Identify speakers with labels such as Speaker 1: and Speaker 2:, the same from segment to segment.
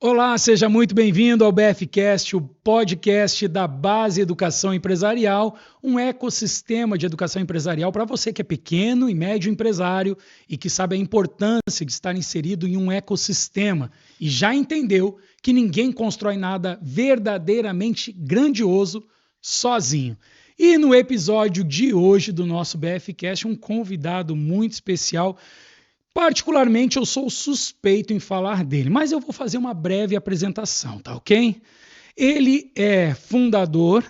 Speaker 1: Olá, seja muito bem-vindo ao BFcast, o podcast da Base Educação Empresarial, um ecossistema de educação empresarial para você que é pequeno e médio empresário e que sabe a importância de estar inserido em um ecossistema e já entendeu que ninguém constrói nada verdadeiramente grandioso sozinho. E no episódio de hoje do nosso BFcast, um convidado muito especial. Particularmente, eu sou suspeito em falar dele, mas eu vou fazer uma breve apresentação, tá ok? Ele é fundador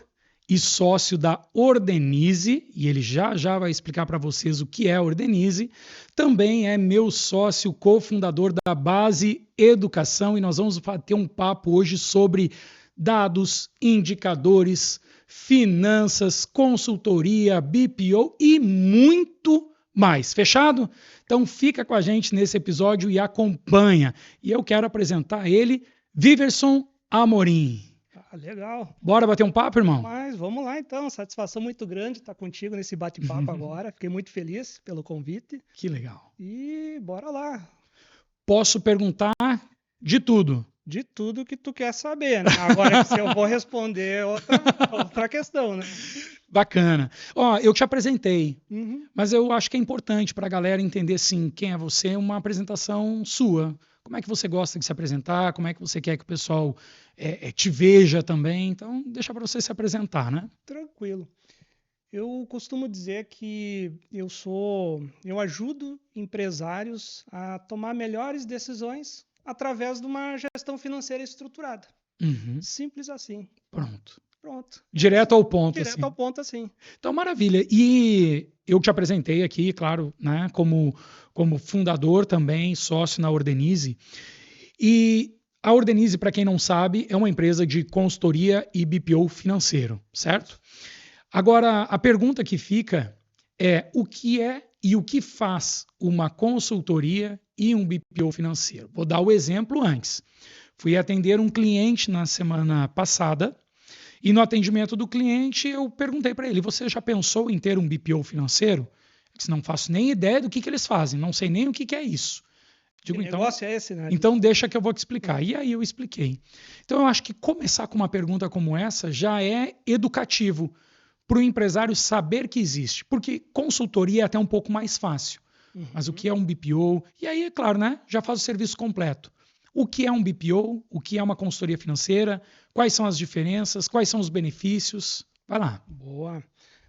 Speaker 1: e sócio da Ordenize, e ele já vai explicar para vocês o que é a Ordenize. Também é meu sócio cofundador da Base Educação, e nós vamos ter um papo hoje sobre dados, indicadores, finanças, consultoria, BPO e muito mais. Fechado? Então fica com a gente nesse episódio e acompanha. E eu quero apresentar ele, Viverson Amorim.
Speaker 2: Legal.
Speaker 1: Bora bater um papo, irmão?
Speaker 2: Mas vamos lá então, satisfação muito grande estar contigo nesse bate-papo agora. Fiquei muito feliz pelo convite.
Speaker 1: Que legal.
Speaker 2: E bora lá.
Speaker 1: Posso perguntar de tudo?
Speaker 2: De tudo que tu quer saber, né? Agora, se eu vou responder outra questão, né?
Speaker 1: Bacana. Ó, eu te apresentei, mas eu acho que é importante para a galera entender, sim, quem é você, uma apresentação sua. Como é que você gosta de se apresentar? Como é que você quer que o pessoal te veja também? Então, deixa para você se apresentar, né?
Speaker 2: Tranquilo. Eu costumo dizer que eu ajudo empresários a tomar melhores decisões através de uma gestão financeira estruturada. Simples assim.
Speaker 1: Pronto.
Speaker 2: Pronto.
Speaker 1: Direto ao ponto.
Speaker 2: Direto ao ponto, assim.
Speaker 1: Então, maravilha. E eu te apresentei aqui, claro, né, como fundador também, sócio na Ordenize. E a Ordenize, para quem não sabe, é uma empresa de consultoria e BPO financeiro, certo? Agora, a pergunta que fica é o que é e o que faz uma consultoria e um BPO financeiro? Vou dar o exemplo antes. Fui atender um cliente na semana passada e no atendimento do cliente eu perguntei para ele, você já pensou em ter um BPO financeiro? Eu disse, não faço nem ideia do que eles fazem, não sei nem o que é isso.
Speaker 2: Digo, que negócio é esse, né?
Speaker 1: Então deixa que eu vou te explicar. E aí eu expliquei. Então eu acho que começar com uma pergunta como essa já é educativo para o empresário saber que existe. Porque consultoria é até um pouco mais fácil. Mas o que é um BPO? E aí, é claro, né? Já faz o serviço completo. O que é um BPO? O que é uma consultoria financeira? Quais são as diferenças? Quais são os benefícios? Vai lá.
Speaker 2: Boa.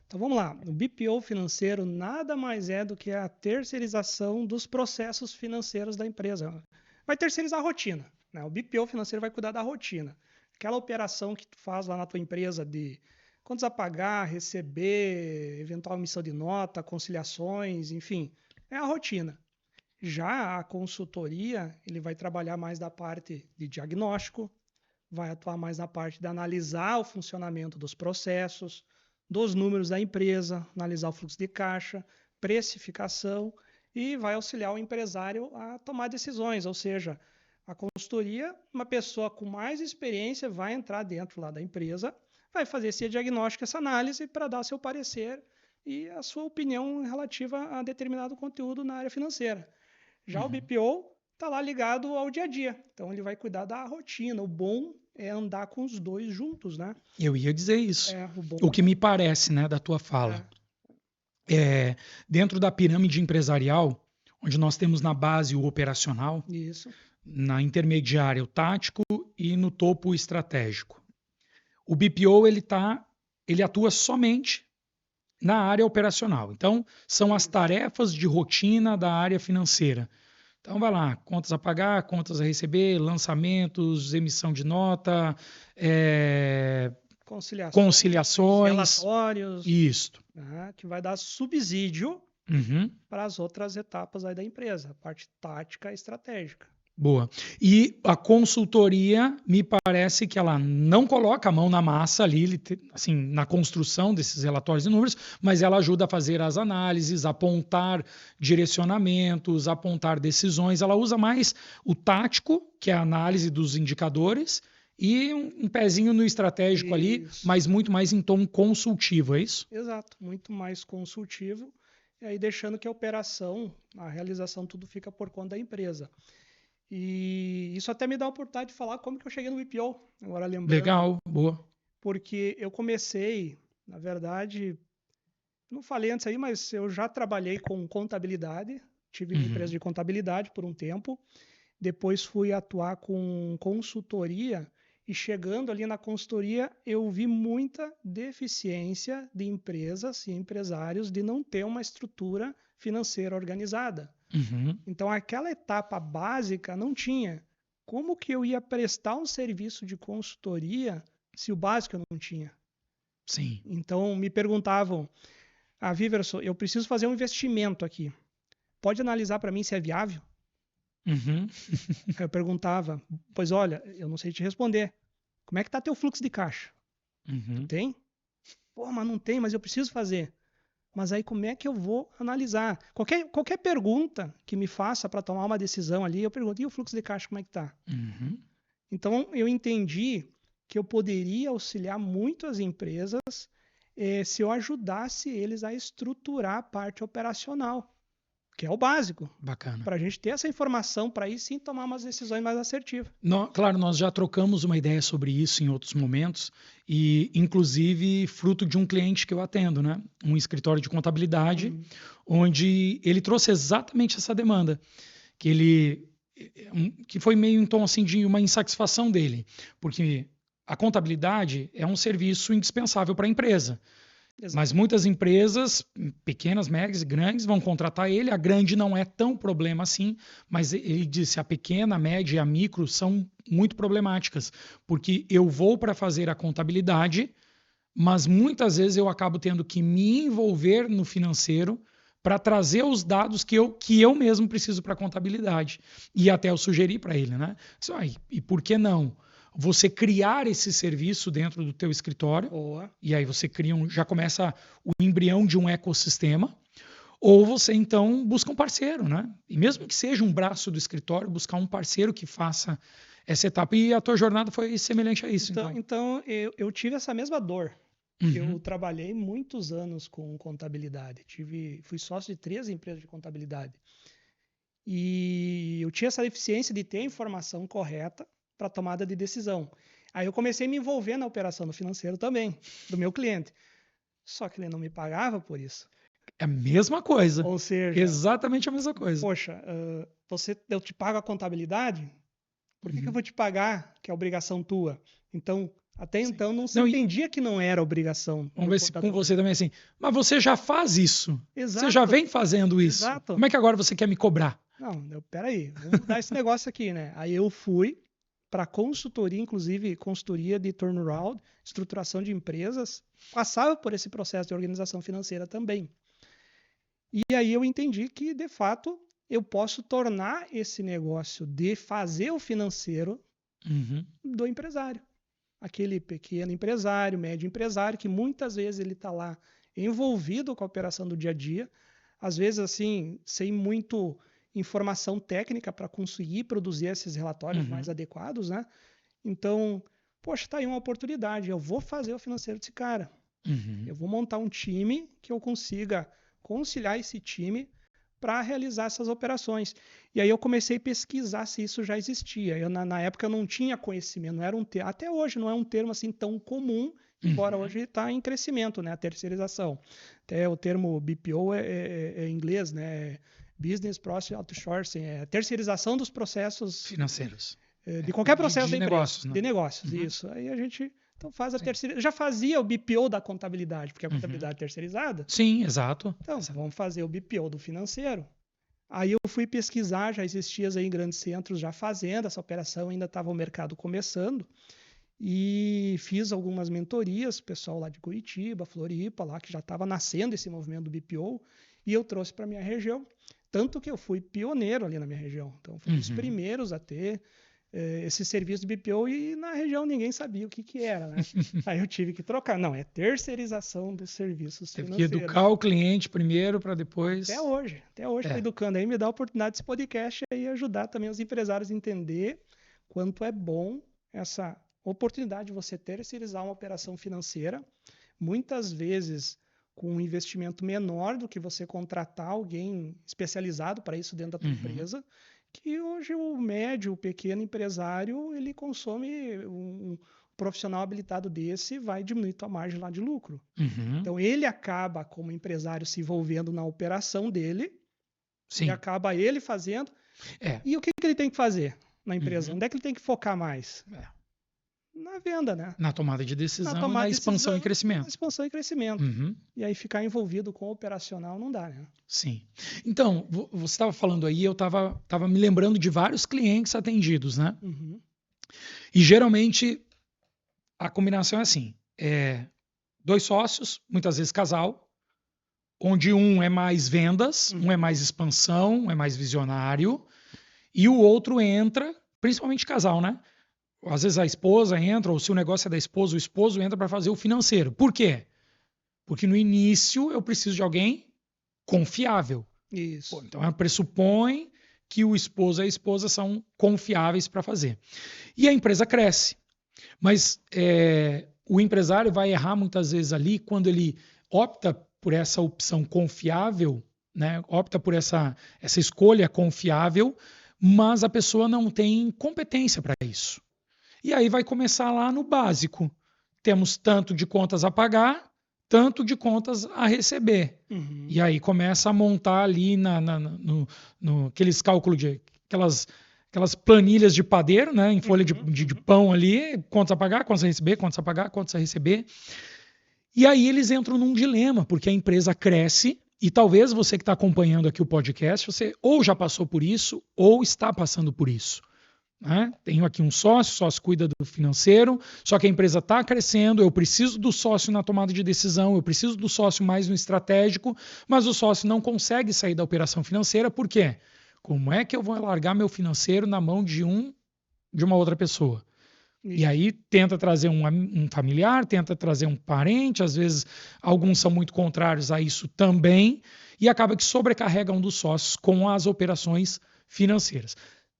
Speaker 2: Então vamos lá. O BPO financeiro nada mais é do que a terceirização dos processos financeiros da empresa. Vai terceirizar a rotina, né? O BPO financeiro vai cuidar da rotina. Aquela operação que tu faz lá na tua empresa de contas a pagar, receber, eventual emissão de nota, conciliações, enfim, é a rotina. Já a consultoria, ele vai trabalhar mais da parte de diagnóstico, vai atuar mais na parte de analisar o funcionamento dos processos, dos números da empresa, analisar o fluxo de caixa, precificação e vai auxiliar o empresário a tomar decisões, ou seja, a consultoria, uma pessoa com mais experiência vai entrar dentro lá da empresa, vai fazer esse diagnóstico, essa análise para dar seu parecer e a sua opinião relativa a determinado conteúdo na área financeira. Já o BPO está lá ligado ao dia a dia, então ele vai cuidar da rotina. O bom é andar com os dois juntos, né?
Speaker 1: Eu ia dizer isso. O que me parece, né, da tua fala. Dentro da pirâmide empresarial, onde nós temos na base o operacional,
Speaker 2: isso,
Speaker 1: na intermediária o tático e no topo o estratégico. O BPO ele atua somente na área operacional. Então, são as tarefas de rotina da área financeira. Então, vai lá, contas a pagar, contas a receber, lançamentos, emissão de nota, conciliações,
Speaker 2: relatórios.
Speaker 1: Isto.
Speaker 2: Que vai dar subsídio para as outras etapas aí da empresa, a parte tática e estratégica.
Speaker 1: Boa. E a consultoria, me parece que ela não coloca a mão na massa ali, assim, na construção desses relatórios e números, mas ela ajuda a fazer as análises, apontar direcionamentos, apontar decisões. Ela usa mais o tático, que é a análise dos indicadores, e um pezinho no estratégico ali, mas muito mais em tom consultivo, é isso?
Speaker 2: Exato, muito mais consultivo, e aí deixando que a operação, a realização, tudo fica por conta da empresa. E isso até me dá a oportunidade de falar como que eu cheguei no BPO, agora lembrando.
Speaker 1: Legal, boa.
Speaker 2: Porque eu comecei, na verdade, não falei antes aí, mas eu já trabalhei com contabilidade, tive uma empresa de contabilidade por um tempo, depois fui atuar com consultoria e chegando ali na consultoria eu vi muita deficiência de empresas e empresários de não ter uma estrutura financeira organizada. Então aquela etapa básica não tinha. Como que eu ia prestar um serviço de consultoria se o básico eu não tinha?
Speaker 1: Sim.
Speaker 2: Então me perguntavam, Viverson, eu preciso fazer um investimento aqui. Pode analisar para mim se é viável? Aí eu perguntava, pois olha, eu não sei te responder. Como é que está teu fluxo de caixa? Tu tem? Pô, mas não tem, mas eu preciso fazer. Mas aí como é que eu vou analisar? Qualquer pergunta que me faça para tomar uma decisão ali, eu pergunto, e o fluxo de caixa como é que está? Então eu entendi que eu poderia auxiliar muito as empresas se eu ajudasse eles a estruturar a parte operacional, que é o básico.
Speaker 1: Bacana.
Speaker 2: Para a gente ter essa informação, para aí sim tomar umas decisões mais assertivas.
Speaker 1: Claro, nós já trocamos uma ideia sobre isso em outros momentos, e inclusive fruto de um cliente que eu atendo, né? Um escritório de contabilidade, onde ele trouxe exatamente essa demanda, que foi meio em tom assim de uma insatisfação dele, porque a contabilidade é um serviço indispensável para a empresa. Exato. Mas muitas empresas, pequenas, médias e grandes, vão contratar ele. A grande não é tão problema assim, mas ele disse a pequena, a média e a micro são muito problemáticas, porque eu vou para fazer a contabilidade, mas muitas vezes eu acabo tendo que me envolver no financeiro para trazer os dados que eu mesmo preciso para a contabilidade. E até eu sugeri para ele, né? E por que não? Você criar esse serviço dentro do teu escritório, e aí você já começa o embrião de um ecossistema, ou você então busca um parceiro, né? E mesmo que seja um braço do escritório, buscar um parceiro que faça essa etapa. E a tua jornada foi semelhante a isso, então?
Speaker 2: Então eu tive essa mesma dor. Eu trabalhei muitos anos com contabilidade. Fui sócio de 3 empresas de contabilidade. E eu tinha essa deficiência de ter a informação correta para tomada de decisão. Aí eu comecei a me envolver na operação do financeiro também, do meu cliente. Só que ele não me pagava por isso.
Speaker 1: É a mesma coisa.
Speaker 2: Ou seja,
Speaker 1: exatamente a mesma coisa.
Speaker 2: Poxa, eu te pago a contabilidade? Por que eu vou te pagar, que é obrigação tua? Então, até então não se entendia que não era obrigação.
Speaker 1: Vamos ver se com você também é assim. Mas você já faz isso.
Speaker 2: Exato.
Speaker 1: Você já vem fazendo isso.
Speaker 2: Exato.
Speaker 1: Como é que agora você quer me cobrar?
Speaker 2: Não, peraí, vamos mudar esse negócio aqui, né? Aí eu fui para consultoria, inclusive consultoria de turnaround, estruturação de empresas, passava por esse processo de organização financeira também. E aí eu entendi que, de fato, eu posso tornar esse negócio de fazer o financeiro do empresário. Aquele pequeno empresário, médio empresário, que muitas vezes ele está lá envolvido com a operação do dia a dia, às vezes assim, sem muito informação técnica para conseguir produzir esses relatórios mais adequados, né? Então, poxa, tá aí uma oportunidade, eu vou fazer o financeiro desse cara. Eu vou montar um time que eu consiga conciliar esse time para realizar essas operações. E aí eu comecei a pesquisar se isso já existia. Na época eu não tinha conhecimento, não era um termo, até hoje não é um termo assim tão comum, embora hoje está em crescimento, né, a terceirização. Até o termo BPO é em inglês, né, Business Process Outsourcing, é a terceirização dos processos
Speaker 1: financeiros.
Speaker 2: De qualquer processo
Speaker 1: de
Speaker 2: da empresa.
Speaker 1: Negócios, né?
Speaker 2: De negócios, isso. Aí a gente então faz a terceira. Eu já fazia o BPO da contabilidade, porque a contabilidade é terceirizada.
Speaker 1: Sim, exato.
Speaker 2: Então, vamos fazer o BPO do financeiro. Aí eu fui pesquisar, já existia aí em grandes centros já fazendo essa operação, ainda estava o mercado começando. E fiz algumas mentorias, pessoal lá de Curitiba, Floripa, lá que já estava nascendo esse movimento do BPO, e eu trouxe para a minha região. Tanto que eu fui pioneiro ali na minha região. Então, fui um dos primeiros a ter esse serviço de BPO e na região ninguém sabia o que era, né? Aí eu tive que trocar. Não, é terceirização dos serviços financeiros.
Speaker 1: Teve que educar o cliente primeiro para depois...
Speaker 2: Até hoje estou educando. Aí me dá a oportunidade desse podcast e ajudar também os empresários a entender quanto é bom essa oportunidade de você terceirizar uma operação financeira, muitas vezes com um investimento menor do que você contratar alguém especializado para isso dentro da tua empresa, Que hoje o médio, o pequeno empresário, ele consome um profissional habilitado desse, vai diminuir tua margem lá de lucro.
Speaker 1: Uhum.
Speaker 2: Então ele acaba, como empresário, se envolvendo na operação dele e
Speaker 1: Sim.
Speaker 2: acaba ele fazendo.
Speaker 1: É.
Speaker 2: E o que ele tem que fazer na empresa?
Speaker 1: Uhum.
Speaker 2: Onde é que ele tem que focar mais?
Speaker 1: É.
Speaker 2: Na venda, né?
Speaker 1: Na tomada de
Speaker 2: Na
Speaker 1: decisão e
Speaker 2: tomada
Speaker 1: na
Speaker 2: de
Speaker 1: expansão e
Speaker 2: decisão, na
Speaker 1: crescimento.
Speaker 2: expansão e crescimento.
Speaker 1: Uhum.
Speaker 2: E aí ficar envolvido com o operacional não dá, né?
Speaker 1: Sim. Então, você estava falando aí, eu estava me lembrando de vários clientes atendidos, né?
Speaker 2: Uhum.
Speaker 1: E geralmente a combinação é assim: dois sócios, muitas vezes casal, onde um é mais vendas, um é mais expansão, um é mais visionário, e o outro entra, principalmente casal, né? Às vezes a esposa entra, ou se o negócio é da esposa, o esposo entra para fazer o financeiro. Por quê? Porque no início eu preciso de alguém confiável.
Speaker 2: Isso.
Speaker 1: Então ela pressupõe que o esposo e a esposa são confiáveis para fazer. E a empresa cresce. Mas o empresário vai errar muitas vezes ali quando ele opta por essa opção confiável, né? Opta por essa escolha confiável, mas a pessoa não tem competência para isso. E aí vai começar lá no básico. Temos tanto de contas a pagar, tanto de contas a receber.
Speaker 2: Uhum.
Speaker 1: E aí começa a montar ali no aqueles cálculos de aquelas planilhas de padeiro, né, em folha de pão ali, contas a pagar, contas a receber, contas a pagar, contas a receber. E aí eles entram num dilema, porque a empresa cresce e talvez você que está acompanhando aqui o podcast, você ou já passou por isso ou está passando por isso. Né? Tenho aqui um sócio cuida do financeiro, só que a empresa está crescendo, eu preciso do sócio na tomada de decisão, eu preciso do sócio mais no estratégico, mas o sócio não consegue sair da operação financeira, por quê? Como é que eu vou largar meu financeiro na mão de uma outra pessoa? E aí tenta trazer um familiar, tenta trazer um parente, às vezes alguns são muito contrários a isso também, e acaba que sobrecarrega um dos sócios com as operações financeiras.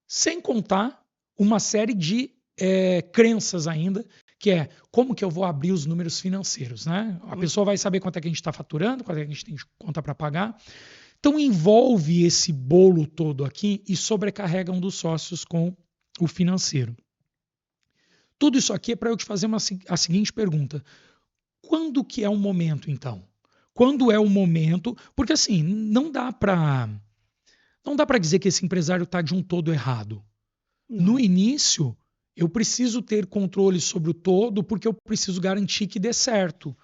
Speaker 1: Sem contar uma série de crenças ainda, que é como que eu vou abrir os números financeiros, né? A pessoa vai saber quanto é que a gente está faturando, quanto é que a gente tem de conta para pagar. Então envolve esse bolo todo aqui e sobrecarrega um dos sócios com o financeiro. Tudo isso aqui é para eu te fazer a seguinte pergunta. Quando que é o momento, então? Quando é o momento? Porque assim, não dá para dizer que esse empresário está de um todo errado. No início, eu preciso ter controle sobre o todo porque eu preciso garantir que dê certo.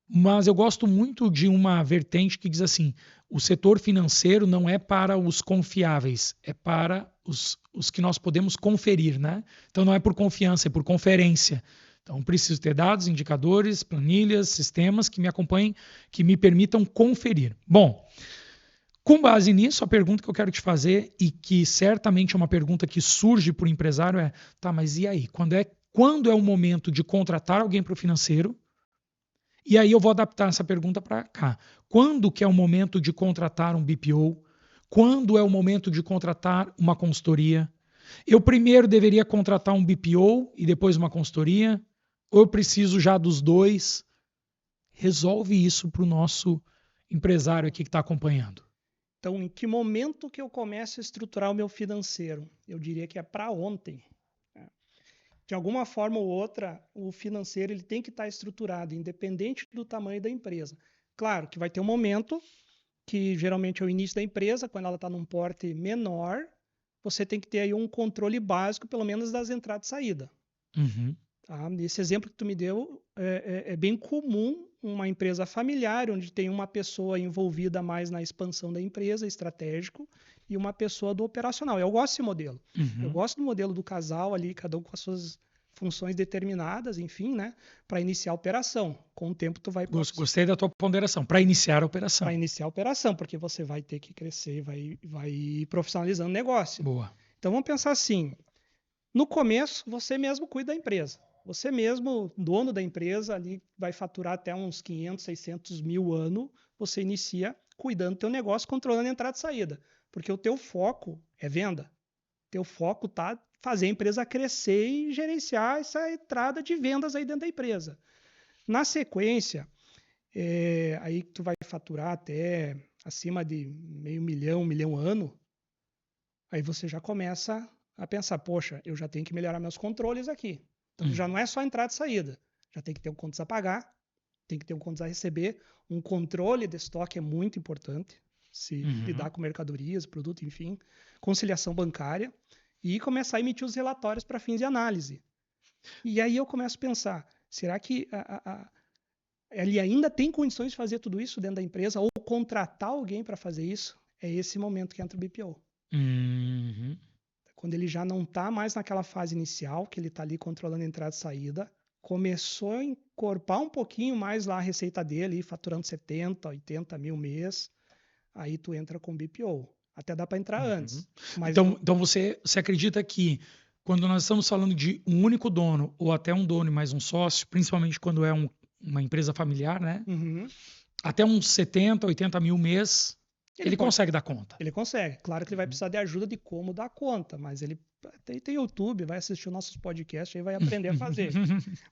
Speaker 1: Mas eu gosto muito de uma vertente que diz assim: o setor financeiro não é para os confiáveis, é para os que nós podemos conferir, né? Então não é por confiança, é por conferência. Então preciso ter dados, indicadores, planilhas, sistemas que me acompanhem, que me permitam conferir. Bom, com base nisso, a pergunta que eu quero te fazer, e que certamente é uma pergunta que surge para o empresário, é: tá, mas e aí? Quando é o momento de contratar alguém para o financeiro? E aí eu vou adaptar essa pergunta para cá. Quando que é o momento de contratar um BPO? Quando é o momento de contratar uma consultoria? Eu primeiro deveria contratar um BPO e depois uma consultoria? Ou eu preciso já dos dois? Resolve isso para o nosso empresário aqui que está acompanhando.
Speaker 2: Então, em que momento que eu começo a estruturar o meu financeiro? Eu diria que é para ontem. De alguma forma ou outra, o financeiro ele tem que estar estruturado, independente do tamanho da empresa. Claro que vai ter um momento que geralmente é o início da empresa, quando ela está num porte menor, você tem que ter aí um controle básico, pelo menos das entradas e saída.
Speaker 1: Uhum.
Speaker 2: Tá? Esse exemplo que tu me deu é bem comum uma empresa familiar, onde tem uma pessoa envolvida mais na expansão da empresa, estratégico, e uma pessoa do operacional. Eu gosto desse modelo.
Speaker 1: Uhum.
Speaker 2: Eu gosto do modelo do casal ali, cada um com as suas funções determinadas, enfim, né, para iniciar a operação. Com o tempo tu vai
Speaker 1: Gostei da tua ponderação, para iniciar a operação.
Speaker 2: Para iniciar a operação, porque você vai ter que crescer, vai profissionalizando o negócio.
Speaker 1: Boa.
Speaker 2: Então vamos pensar assim, no começo você mesmo cuida da empresa. Você mesmo, dono da empresa, ali vai faturar até uns 500, 600 mil ano, você inicia cuidando do teu negócio, controlando a entrada e saída. Porque o teu foco é venda. O teu foco tá fazer a empresa crescer e gerenciar essa entrada de vendas aí dentro da empresa. Na sequência, aí tu vai faturar até acima de meio milhão, 1 milhão ano, Aí você já começa a pensar, poxa, eu já tenho que melhorar meus controles aqui. Então já não é só entrada e saída. Já tem que ter um contas a pagar, tem que ter um contas a receber. Um controle de estoque é muito importante. Se lidar com mercadorias, produto, enfim. Conciliação bancária. E começar a emitir os relatórios para fins de análise. E aí eu começo a pensar, será que ele ainda tem condições de fazer tudo isso dentro da empresa ou contratar alguém para fazer isso? É esse momento que entra o BPO. Quando ele já não está mais naquela fase inicial, que ele está ali controlando a entrada e saída, começou a encorpar um pouquinho mais lá a receita dele, faturando 70, 80 mil mês, aí tu entra com BPO. Até dá para entrar antes. Mas
Speaker 1: então você acredita que quando nós estamos falando de um único dono, ou até um dono e mais um sócio, principalmente quando é uma empresa familiar, né? Até uns 70, 80 mil mês, ele consegue dar conta.
Speaker 2: Ele consegue. Claro que ele vai precisar de ajuda de como dar conta, mas ele tem YouTube, vai assistir os nossos podcasts e vai aprender a fazer.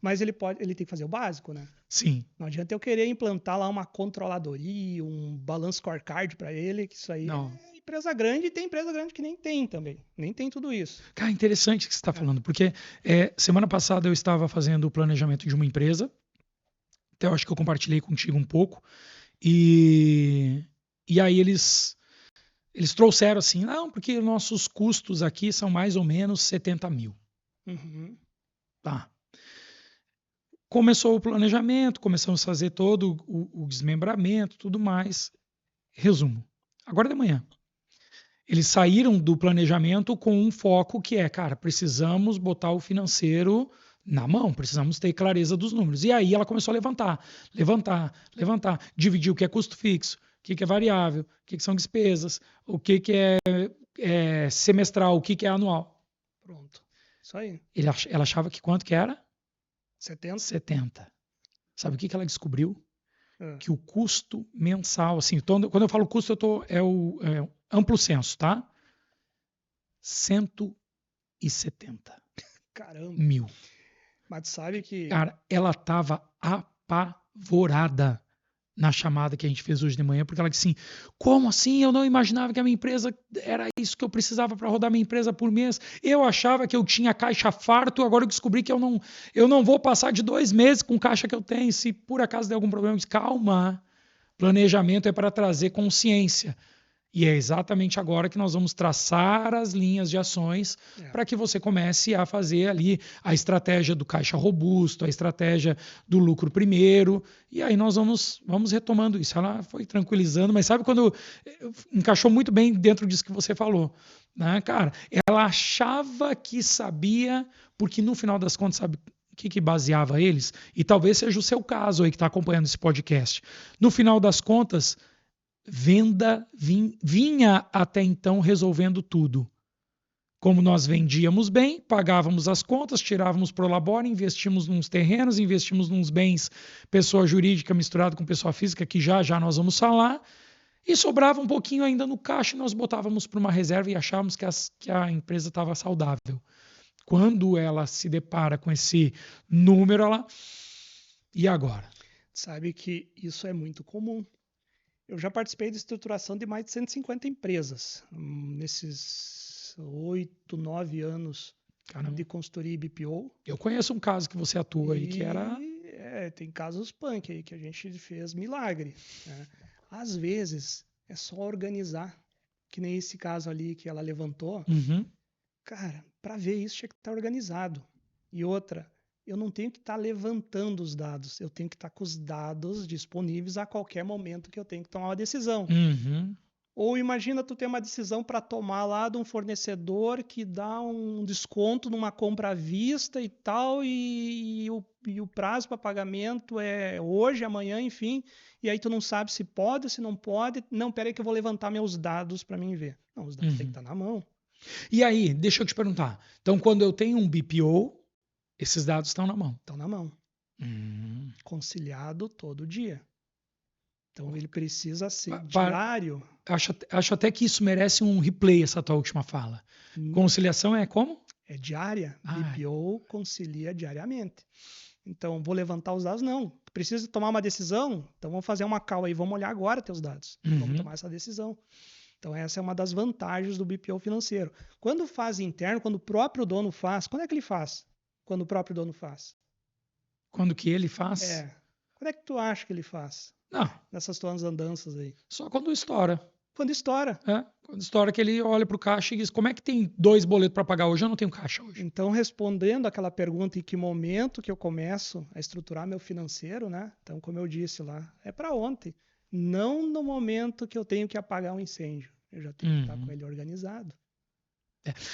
Speaker 2: Mas ele tem que fazer o básico, né?
Speaker 1: Sim.
Speaker 2: Não adianta eu querer implantar lá uma controladoria, um balance scorecard para ele, que isso aí é empresa grande, e tem empresa grande que nem tem também. Nem tem tudo isso.
Speaker 1: Cara, interessante o que você está falando, porque semana passada eu estava fazendo o planejamento de uma empresa, até eu acho que eu compartilhei contigo um pouco, e aí eles trouxeram assim, não, porque nossos custos aqui são mais ou menos 70 mil. Tá. Começou o planejamento, começamos a fazer todo o desmembramento, tudo mais. Resumo. Agora de manhã. Eles saíram do planejamento com um foco que é, cara, precisamos botar o financeiro na mão, precisamos ter clareza dos números. E aí ela começou a levantar, dividir o que é custo fixo, o que é variável, o que são despesas, o que é semestral, o que é anual.
Speaker 2: Pronto. Isso aí.
Speaker 1: Ela achava que quanto que era?
Speaker 2: 70.
Speaker 1: Sabe o que ela descobriu? Que o custo mensal, assim, quando eu falo custo, é o amplo senso, tá? 170
Speaker 2: Caramba.
Speaker 1: mil.
Speaker 2: Mas sabe que...
Speaker 1: Cara, ela estava apavorada na chamada que a gente fez hoje de manhã, porque ela disse assim, como assim? Eu não imaginava que a minha empresa era isso que eu precisava para rodar minha empresa por mês. Eu achava que eu tinha caixa farto, agora eu descobri que eu não vou passar de 2 meses com caixa que eu tenho. Se por acaso der algum problema, eu disse, calma, planejamento é para trazer consciência. E é exatamente agora que nós vamos traçar as linhas de ações para que você comece a fazer ali a estratégia do caixa robusto, a estratégia do lucro primeiro, e aí nós vamos retomando isso. Ela foi tranquilizando, mas sabe quando encaixou muito bem dentro disso que você falou, né, cara? Ela achava que sabia, porque no final das contas, sabe o que baseava eles? E talvez seja o seu caso aí que está acompanhando esse podcast. No final das contas, venda vinha até então resolvendo tudo. Como nós vendíamos bem, pagávamos as contas, tirávamos pro labore, investimos nos terrenos, investimos nos bens, pessoa jurídica misturado com pessoa física, que já nós vamos falar, e sobrava um pouquinho ainda no caixa e nós botávamos para uma reserva e achávamos que a empresa estava saudável. Quando ela se depara com esse número, ela... E agora?
Speaker 2: Sabe que isso é muito comum. Eu já participei de estruturação de mais de 150 empresas nesses 8, 9 anos de consultoria e BPO.
Speaker 1: Eu conheço um caso que você atua aí que era...
Speaker 2: tem casos punk aí que a gente fez milagre. Né? Às vezes é só organizar, que nem esse caso ali que ela levantou. Cara, para ver isso tinha que estar organizado. E outra, eu não tenho que estar levantando os dados, eu tenho que estar com os dados disponíveis a qualquer momento que eu tenho que tomar uma decisão. Ou imagina tu ter uma decisão para tomar lá de um fornecedor que dá um desconto numa compra à vista e tal, e o prazo para pagamento é hoje, amanhã, enfim, e aí tu não sabe se pode, se não pode. Não, peraí que eu vou levantar meus dados para mim ver. Não, os dados têm que estar na mão.
Speaker 1: E aí, deixa eu te perguntar. Então, quando eu tenho um BPO, esses dados estão na mão?
Speaker 2: Estão na mão. Conciliado todo dia. Então, ele precisa ser diário.
Speaker 1: Acho até que isso merece um replay, essa tua última fala. Conciliação é como?
Speaker 2: É diária. BPO concilia diariamente. Então, vou levantar os dados? Não. Precisa tomar uma decisão? Então, vamos fazer uma call aí. Vamos olhar agora teus dados. Vamos tomar essa decisão. Então, essa é uma das vantagens do BPO financeiro. Quando faz interno, quando o próprio dono faz, quando é que ele faz? Quando o próprio dono faz?
Speaker 1: Quando que ele faz?
Speaker 2: É. Quando é que tu acha que ele faz?
Speaker 1: Não,
Speaker 2: Nessas tuas andanças aí.
Speaker 1: só quando estoura.
Speaker 2: Quando estoura.
Speaker 1: Quando estoura que ele olha pro caixa e diz, como é que tem 2 boletos para pagar hoje? Eu não tenho caixa hoje.
Speaker 2: Então, respondendo aquela pergunta, em que momento que eu começo a estruturar meu financeiro, né? Então, como eu disse lá, é para ontem. Não no momento que eu tenho que apagar um incêndio. Eu já tenho que estar com ele organizado.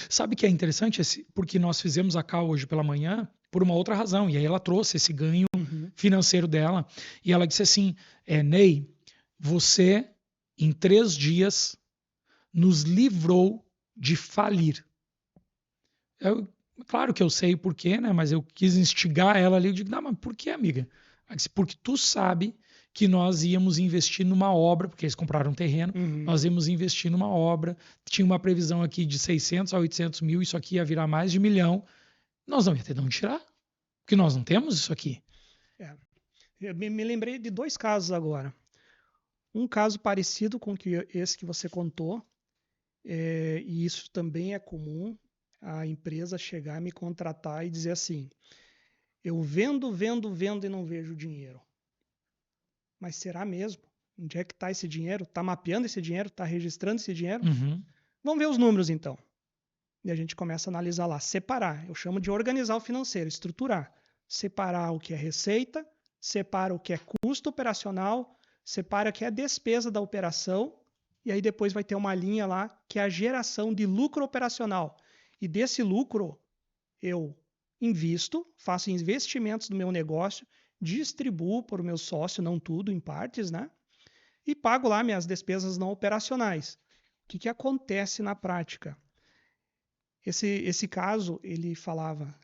Speaker 1: Sabe que é interessante? Porque nós fizemos a call hoje pela manhã por uma outra razão. E aí ela trouxe esse ganho financeiro dela. E ela disse assim, Ney, você em 3 dias nos livrou de falir. Claro que eu sei o porquê, né? Mas eu quis instigar ela ali. Eu digo, não, mas por que, amiga? Ela disse, porque tu sabe que nós íamos investir numa obra, porque eles compraram um terreno, nós íamos investir numa obra, tinha uma previsão aqui de 600 a 800 mil, isso aqui ia virar mais de 1 milhão, nós não ia ter de onde tirar, porque nós não temos isso aqui.
Speaker 2: Eu me lembrei de 2 casos agora. Um caso parecido com esse que você contou, e isso também é comum, a empresa chegar, me contratar e dizer assim, eu vendo e não vejo dinheiro. Mas será mesmo? Onde é que está esse dinheiro? Está mapeando esse dinheiro? Está registrando esse dinheiro? Vamos ver os números então. E a gente começa a analisar lá, separar. Eu chamo de organizar o financeiro, estruturar. Separar o que é receita, separa o que é custo operacional, separa o que é despesa da operação, e aí depois vai ter uma linha lá que é a geração de lucro operacional. E desse lucro eu invisto, faço investimentos no meu negócio, distribuo para o meu sócio, não tudo, em partes, né? E pago lá minhas despesas não operacionais. O que acontece na prática? Esse caso,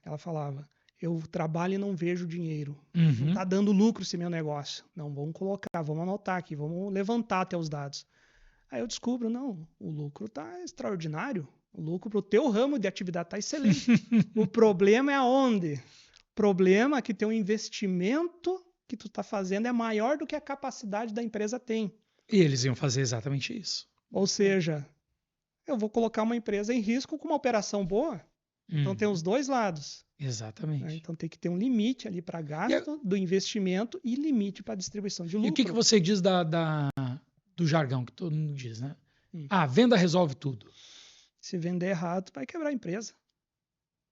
Speaker 2: ela falava, eu trabalho e não vejo dinheiro. Não está dando lucro esse meu negócio. Não, vamos colocar, vamos anotar aqui, vamos levantar até os dados. Aí eu descubro, não, o lucro está extraordinário. O lucro para o teu ramo de atividade está excelente. O problema é aonde? O problema é que teu investimento que tu está fazendo é maior do que a capacidade da empresa tem.
Speaker 1: E eles iam fazer exatamente isso.
Speaker 2: Ou seja, eu vou colocar uma empresa em risco com uma operação boa. Então tem os dois lados.
Speaker 1: Exatamente.
Speaker 2: Né? Então tem que ter um limite ali para gasto do investimento e limite para distribuição de lucro.
Speaker 1: E o que você diz do jargão que todo mundo diz, né? Venda resolve tudo.
Speaker 2: Se vender errado, vai quebrar a empresa.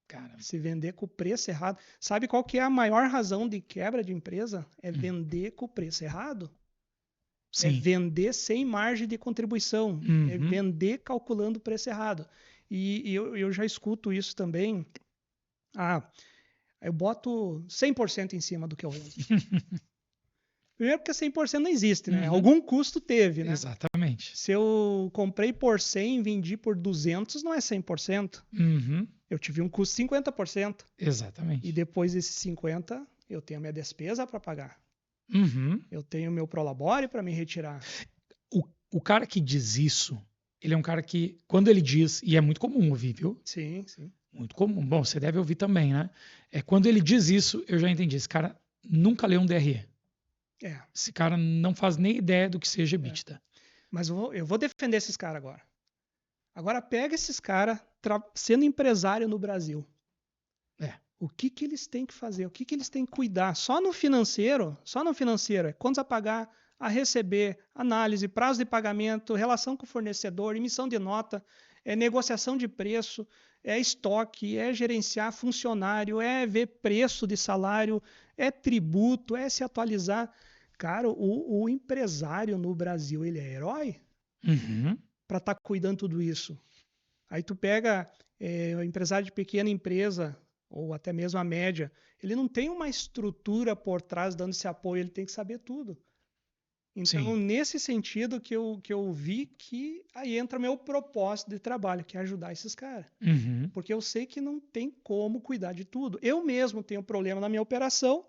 Speaker 1: Cara.
Speaker 2: Se vender com o preço errado. Sabe qual que é a maior razão de quebra de empresa? É vender com o preço errado. Sim. É vender sem margem de contribuição. É vender calculando o preço errado. E eu já escuto isso também. Eu boto 100% em cima do que eu vendo. Primeiro porque 100% não existe, né? Algum custo teve, né?
Speaker 1: Exatamente.
Speaker 2: Se eu comprei por 100 e vendi por 200, não é 100%. Eu tive um custo de 50%.
Speaker 1: Exatamente.
Speaker 2: E depois desses 50%, eu tenho a minha despesa para pagar. Eu tenho o meu prolabore para me retirar.
Speaker 1: O cara que diz isso, ele é um cara que, quando ele diz, e é muito comum ouvir, viu?
Speaker 2: Sim, sim.
Speaker 1: Muito comum. Bom, você deve ouvir também, né? Quando ele diz isso, eu já entendi. Esse cara nunca leu um DRE. Esse cara não faz nem ideia do que seja EBITDA.
Speaker 2: Mas eu vou defender esses caras agora. Agora pega esses caras sendo empresário no Brasil. O que eles têm que fazer? O que eles têm que cuidar? Só no financeiro é contas a pagar, a receber, análise, prazo de pagamento, relação com o fornecedor, emissão de nota, negociação de preço, estoque, gerenciar funcionário, ver preço de salário, tributo, se atualizar. Cara, o empresário no Brasil, ele é herói para estar cuidando de tudo isso. Aí tu pega o empresário de pequena empresa, ou até mesmo a média, ele não tem uma estrutura por trás dando esse apoio, ele tem que saber tudo. Então, nesse sentido que eu vi que aí entra meu propósito de trabalho, que é ajudar esses caras. Porque eu sei que não tem como cuidar de tudo. Eu mesmo tenho problema na minha operação,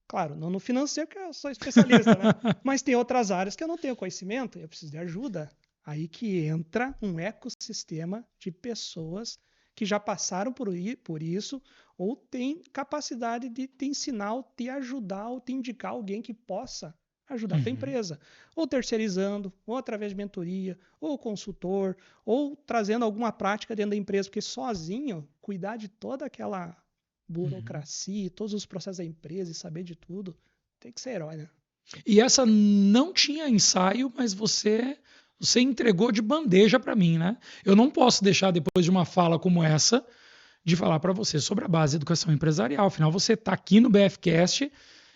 Speaker 2: claro, não no financeiro, porque eu sou especialista, né? Mas tem outras áreas que eu não tenho conhecimento, eu preciso de ajuda. Aí que entra um ecossistema de pessoas que já passaram por isso ou têm capacidade de te ensinar, ou te ajudar, ou te indicar alguém que possa ajudar a tua empresa. Ou terceirizando, ou através de mentoria, ou consultor, ou trazendo alguma prática dentro da empresa, porque sozinho, cuidar de toda aquela burocracia, todos os processos da empresa e saber de tudo, tem que ser herói, né?
Speaker 1: E essa não tinha ensaio, mas você entregou de bandeja para mim, né? Eu não posso deixar, depois de uma fala como essa, de falar para você sobre a base de educação empresarial. Afinal, você está aqui no BFcast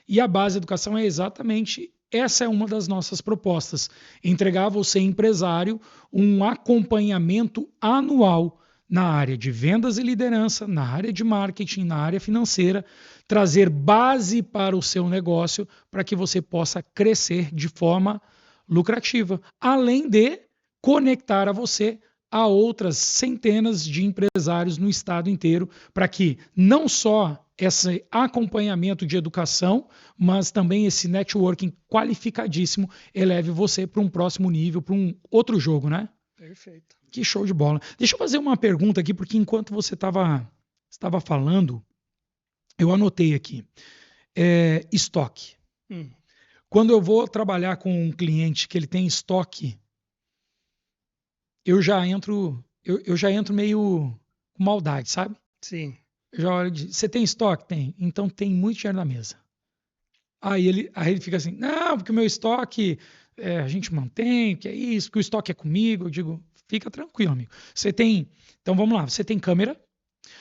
Speaker 1: e a base de educação é exatamente essa, é uma das nossas propostas: entregar a você, empresário, um acompanhamento anual na área de vendas e liderança, na área de marketing, na área financeira, trazer base para o seu negócio para que você possa crescer de forma lucrativa, além de conectar a você a outras centenas de empresários no estado inteiro, para que não só esse acompanhamento de educação, mas também esse networking qualificadíssimo eleve você para um próximo nível, para um outro jogo, né?
Speaker 2: Perfeito.
Speaker 1: Que show de bola. Deixa eu fazer uma pergunta aqui, porque enquanto você estava falando, eu anotei aqui. Estoque. Quando eu vou trabalhar com um cliente que ele tem estoque, eu já entro meio com maldade, sabe?
Speaker 2: Sim.
Speaker 1: Eu já olho você tem estoque? Tem. Então tem muito dinheiro na mesa. Aí ele fica assim, não, porque o meu estoque a gente mantém, que é isso, que o estoque é comigo. Eu digo, fica tranquilo, amigo. Então vamos lá, você tem câmera,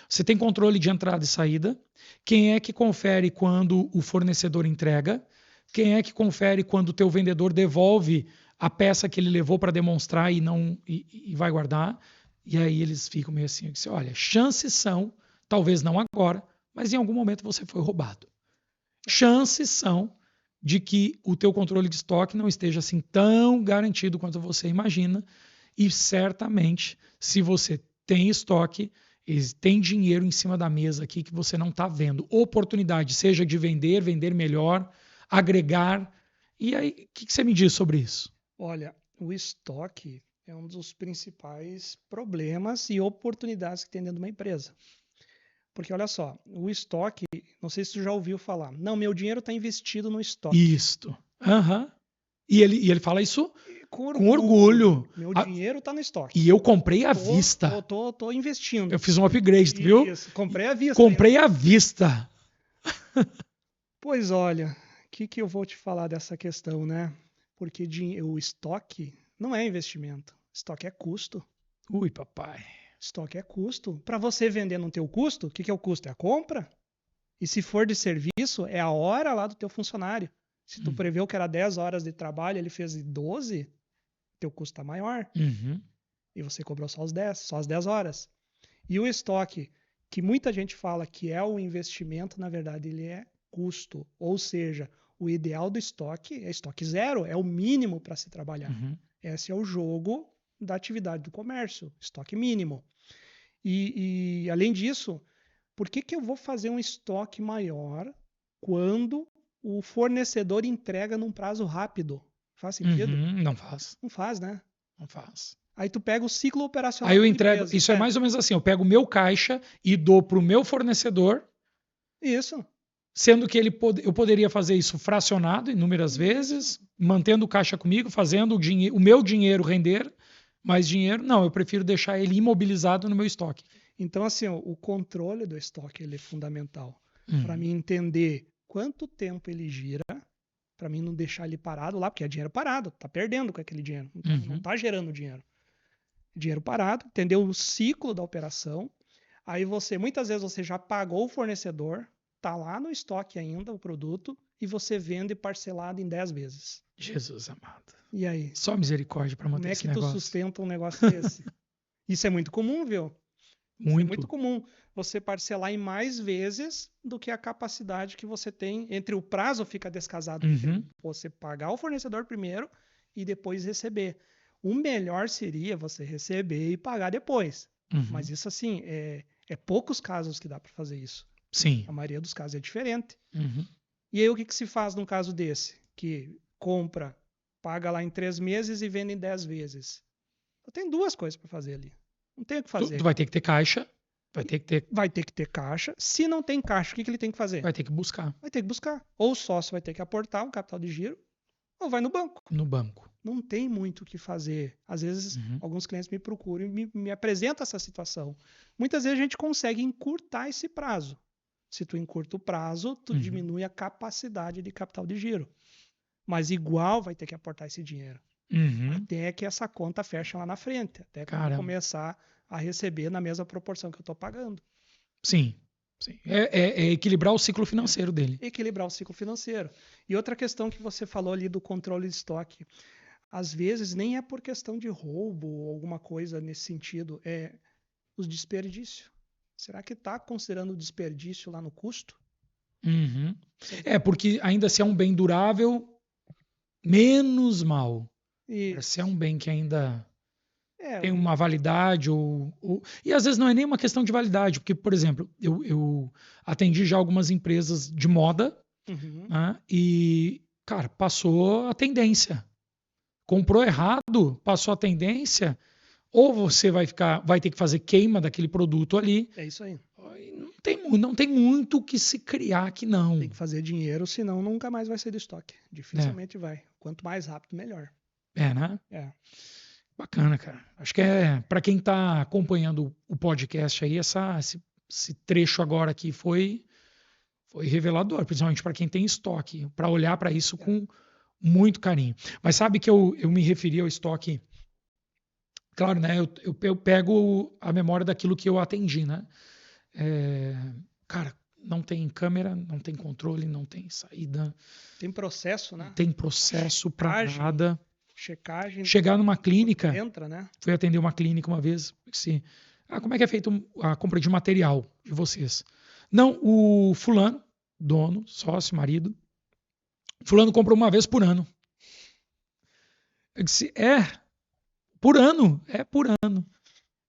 Speaker 1: você tem controle de entrada e saída, quem é que confere quando o fornecedor entrega, quem é que confere quando o teu vendedor devolve a peça que ele levou para demonstrar e vai guardar. E aí eles ficam meio assim, olha, chances são, talvez não agora, mas em algum momento você foi roubado. Chances são de que o teu controle de estoque não esteja assim tão garantido quanto você imagina, e certamente, se você tem estoque, tem dinheiro em cima da mesa aqui que você não está vendo. Oportunidade, seja de vender melhor, agregar. E aí, o que você me diz sobre isso?
Speaker 2: Olha, o estoque é um dos principais problemas e oportunidades que tem dentro de uma empresa. Porque olha só, o estoque, não sei se tu já ouviu falar, não, meu dinheiro está investido no estoque.
Speaker 1: Isto. E ele fala isso com orgulho.
Speaker 2: Meu dinheiro está no estoque.
Speaker 1: E eu comprei à vista.
Speaker 2: Tô investindo.
Speaker 1: Eu fiz um upgrade, tu viu?
Speaker 2: Isso, comprei à vista.
Speaker 1: Comprei à vista.
Speaker 2: Pois olha, o que eu vou te falar dessa questão, né? Porque o estoque não é investimento. Estoque é custo.
Speaker 1: Ui, papai.
Speaker 2: Estoque é custo. Para você vender no teu custo, o que é o custo? É a compra. E se for de serviço, é a hora lá do teu funcionário. Se tu preveu que era 10 horas de trabalho, ele fez 12, teu custo está maior. E você cobrou só as 10 horas. E o estoque, que muita gente fala que é o investimento, na verdade ele é custo. Ou seja, o ideal do estoque é estoque zero, é o mínimo para se trabalhar. Esse é o jogo da atividade do comércio, estoque mínimo. E além disso, por que eu vou fazer um estoque maior quando o fornecedor entrega num prazo rápido? Faz sentido?
Speaker 1: Não faz.
Speaker 2: Não faz, né?
Speaker 1: Não faz.
Speaker 2: Aí tu pega o ciclo operacional.
Speaker 1: Aí eu entrego. Isso é mais ou menos assim: eu pego o meu caixa e dou para o meu fornecedor.
Speaker 2: Isso.
Speaker 1: Sendo que eu poderia fazer isso fracionado inúmeras vezes, mantendo o caixa comigo, fazendo o meu dinheiro render mais dinheiro. Não, eu prefiro deixar ele imobilizado no meu estoque.
Speaker 2: Então, assim, o controle do estoque ele é fundamental. Para mim entender quanto tempo ele gira, para mim não deixar ele parado lá, porque é dinheiro parado, tá perdendo com aquele dinheiro, não tá gerando dinheiro. Dinheiro parado, entender o ciclo da operação. Aí muitas vezes você já pagou o fornecedor, tá lá no estoque ainda o produto, e você vende parcelado em 10 vezes.
Speaker 1: Jesus amado.
Speaker 2: E aí?
Speaker 1: Só misericórdia para manter esse negócio.
Speaker 2: Como é que tu sustenta um negócio desse? Isso é muito comum, viu?
Speaker 1: Muito.
Speaker 2: É muito comum você parcelar em mais vezes do que a capacidade que você tem. Entre o prazo fica descasado. Entre você pagar o fornecedor primeiro e depois receber. O melhor seria você receber e pagar depois. Mas isso assim, é poucos casos que dá para fazer isso.
Speaker 1: Sim.
Speaker 2: A maioria dos casos é diferente. E aí o que se faz num caso desse? Que compra, paga lá em 3 meses e vende em 10 vezes. Eu tenho 2 coisas para fazer ali. Não tem o que fazer.
Speaker 1: Tu vai ter que ter caixa. Vai ter
Speaker 2: que ter caixa. Se não tem caixa, o que ele tem que fazer?
Speaker 1: Vai ter que buscar.
Speaker 2: Vai ter que buscar. Ou o sócio vai ter que aportar um capital de giro, ou vai no banco.
Speaker 1: No banco.
Speaker 2: Não tem muito o que fazer. Às vezes, alguns clientes me procuram e me apresentam essa situação. Muitas vezes a gente consegue encurtar esse prazo. Se tu encurta o prazo, tu diminui a capacidade de capital de giro. Mas igual vai ter que aportar esse dinheiro. Até que essa conta feche lá na frente. Até que eu começar a receber na mesma proporção que eu estou pagando.
Speaker 1: Sim. É equilibrar o ciclo financeiro dele.
Speaker 2: Equilibrar o ciclo financeiro. E outra questão que você falou ali do controle de estoque. Às vezes nem é por questão de roubo ou alguma coisa nesse sentido. É os desperdícios. Será que está considerando o desperdício lá no custo?
Speaker 1: Porque ainda se é um bem durável, menos mal. Se é um bem que ainda tem uma validade e às vezes não é nem uma questão de validade, porque, por exemplo, eu atendi já algumas empresas de moda, né, e, cara, passou a tendência. Comprou errado, passou a tendência, ou você vai ter que fazer queima daquele produto ali.
Speaker 2: É isso aí.
Speaker 1: Não tem muito o que se criar aqui, não.
Speaker 2: Tem que fazer dinheiro, senão nunca mais vai ser de estoque. Dificilmente vai. Quanto mais rápido, melhor.
Speaker 1: Né? Bacana, cara. Acho que para quem está acompanhando o podcast aí, esse trecho agora aqui foi revelador, principalmente para quem tem estoque, para olhar para isso com muito carinho. Mas sabe que eu me referi ao estoque. Claro, né? Eu pego a memória daquilo que eu atendi, né? Cara, não tem câmera, não tem controle, não tem saída.
Speaker 2: Tem processo, né?
Speaker 1: Não tem processo para nada.
Speaker 2: Checagem.
Speaker 1: Chegar numa clínica.
Speaker 2: Entra, né?
Speaker 1: Fui atender uma clínica uma vez. Como é que é feita a compra de material de vocês? Não, o fulano, dono, sócio, marido, fulano compra uma vez por ano. Eu disse, por ano. É por ano.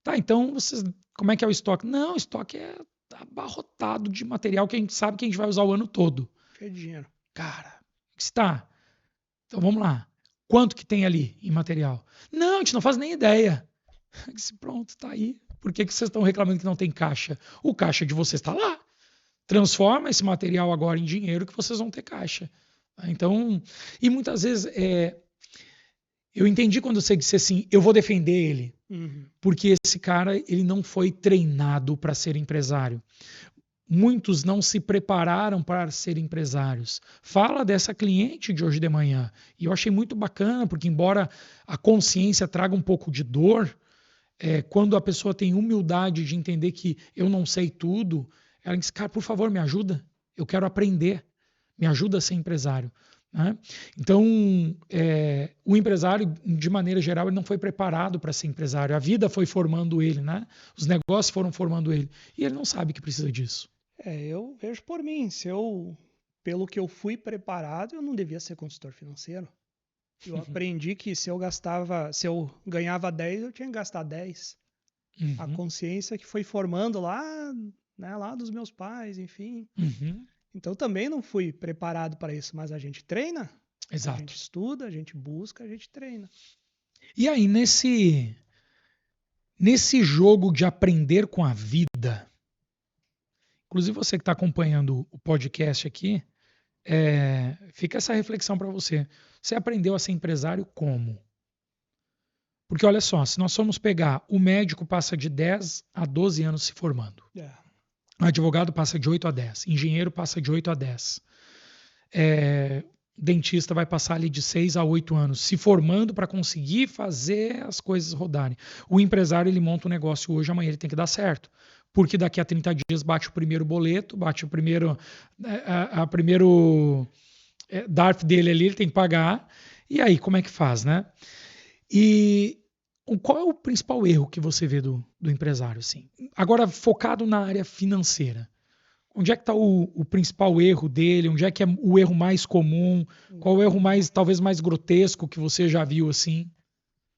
Speaker 1: Tá, então vocês, como é que é o estoque? Não, o estoque é abarrotado de material que a gente sabe que a gente vai usar o ano todo.
Speaker 2: Cheio de dinheiro.
Speaker 1: Cara, está. Então vamos lá. Quanto que tem ali em material? Não, a gente não faz nem ideia. Eu disse, pronto, tá aí. Por que vocês estão reclamando que não tem caixa? O caixa de vocês está lá. Transforma esse material agora em dinheiro que vocês vão ter caixa. Então, e muitas vezes eu entendi quando você disse assim, eu vou defender ele. Porque esse cara, ele não foi treinado para ser empresário. Muitos não se prepararam para ser empresários. Fala dessa cliente de hoje de manhã. E eu achei muito bacana, porque embora a consciência traga um pouco de dor, quando a pessoa tem humildade de entender que eu não sei tudo, ela diz, cara, por favor, me ajuda. Eu quero aprender. Me ajuda a ser empresário. Né? Então, o empresário, de maneira geral, ele não foi preparado para ser empresário. A vida foi formando ele, né? Os negócios foram formando ele. E ele não sabe que precisa disso.
Speaker 2: Eu vejo por mim. Pelo que eu fui preparado, eu não devia ser consultor financeiro. Eu aprendi que se eu ganhava 10, eu tinha que gastar 10. A consciência que foi formando lá, né, lá dos meus pais, enfim. Então também não fui preparado para isso, mas a gente treina.
Speaker 1: Exato.
Speaker 2: A gente estuda, a gente busca, a gente treina.
Speaker 1: E aí, nesse jogo de aprender com a vida, inclusive você que está acompanhando o podcast aqui, fica essa reflexão para você. Você aprendeu a ser empresário como? Porque olha só, se nós formos pegar, o médico passa de 10 a 12 anos se formando. O advogado passa de 8 a 10. Engenheiro passa de 8 a 10. Dentista vai passar ali de 6 a 8 anos se formando para conseguir fazer as coisas rodarem. O empresário, ele monta um negócio hoje, amanhã ele tem que dar certo. Porque daqui a 30 dias bate o primeiro boleto, bate o primeiro DARF dele ali, ele tem que pagar. E aí, como é que faz, né? E qual é o principal erro que você vê do empresário? Assim? Agora, focado na área financeira. Onde é que está o principal erro dele? Onde é que é o erro mais comum? Qual é o erro talvez mais grotesco que você já viu assim?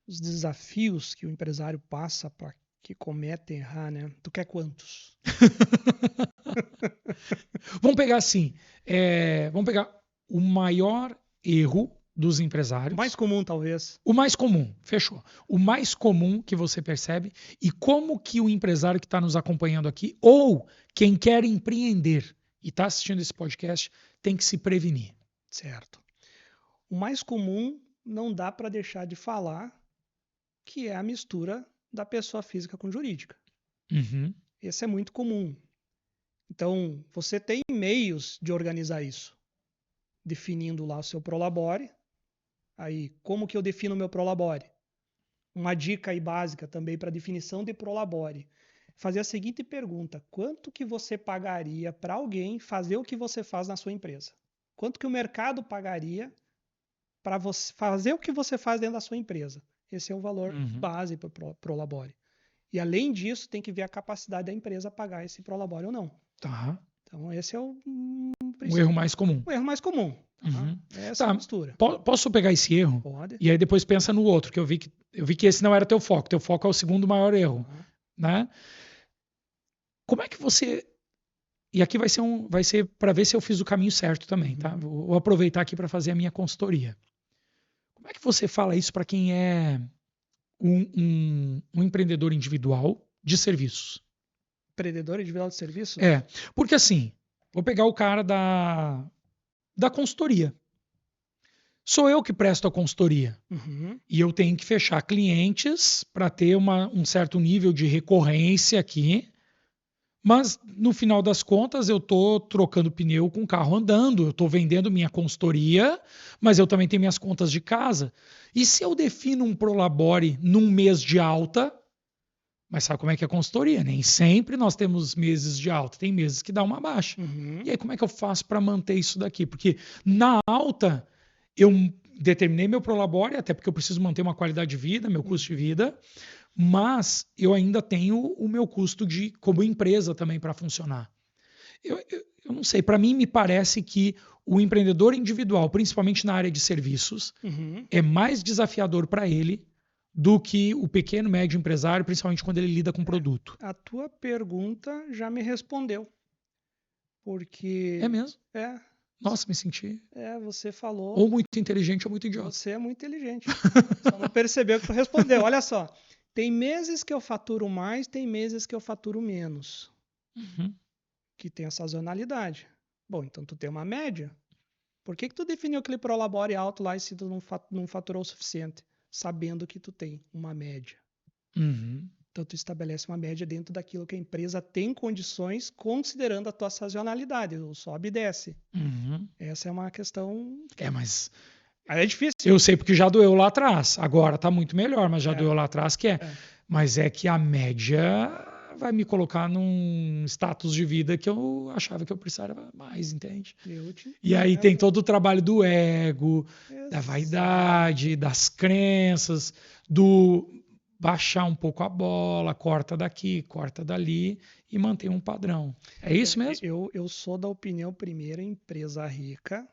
Speaker 2: Os desafios que o empresário passa para que cometem errar, né? Tu quer quantos?
Speaker 1: Vamos pegar assim. Vamos pegar o maior erro dos empresários.
Speaker 2: O mais comum, talvez.
Speaker 1: O mais comum, fechou. O mais comum que você percebe e como que o empresário que está nos acompanhando aqui ou quem quer empreender e está assistindo esse podcast tem que se prevenir.
Speaker 2: Certo. O mais comum, não dá para deixar de falar, que é a mistura da pessoa física com jurídica.
Speaker 1: Uhum.
Speaker 2: Esse é muito comum. Então, você tem meios de organizar isso, definindo lá o seu prolabore. Aí, como que eu defino o meu prolabore? Uma dica aí básica também para definição de prolabore. Fazer a seguinte pergunta: quanto que você pagaria para alguém fazer o que você faz na sua empresa? Quanto que o mercado pagaria para você fazer o que você faz dentro da sua empresa? Esse é o valor base para o prolabore. E além disso, tem que ver a capacidade da empresa pagar esse prolabore ou não.
Speaker 1: Tá.
Speaker 2: Então, esse é o
Speaker 1: erro mais comum.
Speaker 2: O erro mais comum. Tá?
Speaker 1: Uhum.
Speaker 2: Essa é a mistura.
Speaker 1: Posso pegar esse erro?
Speaker 2: Pode.
Speaker 1: E aí depois pensa no outro, que eu vi que esse não era teu foco. Teu foco é o segundo maior erro. Né? Como é que você... E aqui vai ser para ver se eu fiz o caminho certo também. Tá? Vou aproveitar aqui para fazer a minha consultoria. Como é que você fala isso para quem é um empreendedor individual de serviços?
Speaker 2: Empreendedor individual de serviços?
Speaker 1: Porque assim, vou pegar o cara da consultoria. Sou eu que presto a consultoria. E eu tenho que fechar clientes para ter um certo nível de recorrência aqui. Mas, no final das contas, eu estou trocando pneu com o carro andando. Eu estou vendendo minha consultoria, mas eu também tenho minhas contas de casa. E se eu defino um prolabore num mês de alta... Mas sabe como é que é a consultoria? Nem sempre nós temos meses de alta. Tem meses que dá uma baixa. E aí, como é que eu faço para manter isso daqui? Porque na alta... eu determinei meu prolabore, até porque eu preciso manter uma qualidade de vida, meu custo de vida, mas eu ainda tenho o meu custo como empresa também para funcionar. Eu não sei, para mim me parece que o empreendedor individual, principalmente na área de serviços, é mais desafiador para ele do que o pequeno, médio empresário, principalmente quando ele lida com produto.
Speaker 2: A tua pergunta já me respondeu. Porque...
Speaker 1: É mesmo? Nossa, me senti...
Speaker 2: você falou...
Speaker 1: ou muito inteligente ou muito idiota.
Speaker 2: Você é muito inteligente. Só não percebeu que tu respondeu. Olha só. Tem meses que eu faturo mais, tem meses que eu faturo menos. Que tem a sazonalidade. Bom, então tu tem uma média. Por que tu definiu aquele prolabore alto lá e se tu não faturou o suficiente? Sabendo que tu tem uma média. Então tu estabelece uma média dentro daquilo que a empresa tem condições, considerando a tua sazonalidade, o sobe e desce. Essa é uma questão...
Speaker 1: mas...
Speaker 2: é difícil.
Speaker 1: Eu sei porque já doeu lá atrás. Agora tá muito melhor, mas já doeu lá atrás Mas é que a média vai me colocar num status de vida que eu achava que eu precisava mais, entende? E aí tem todo o trabalho do ego, da vaidade, das crenças, do baixar um pouco a bola, corta daqui, corta dali e manter um padrão. É isso mesmo?
Speaker 2: Eu sou da opinião, primeiro, empresa rica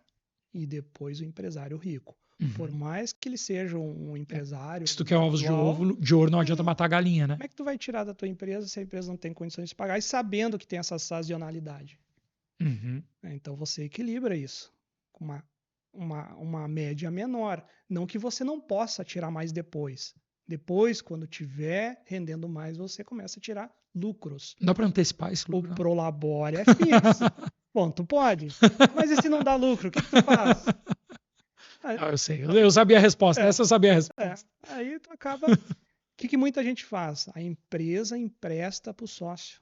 Speaker 2: e depois o empresário rico. Por mais que ele seja um empresário...
Speaker 1: Se tu quer ovos de ouro, não adianta matar a galinha, né?
Speaker 2: Como é que tu vai tirar da tua empresa se a empresa não tem condições de pagar e sabendo que tem essa sazonalidade? Então você equilibra isso com uma média menor. Não que você não possa tirar mais depois. Depois, quando tiver rendendo mais, você começa a tirar lucros.
Speaker 1: Não dá para antecipar esse lucro?
Speaker 2: O prolabore é fixo. Bom, tu pode. Mas e se não dá lucro, o que tu faz?
Speaker 1: Eu sei, eu sabia a resposta. Essa eu sabia a resposta.
Speaker 2: Aí tu acaba... O que muita gente faz? A empresa empresta para o sócio.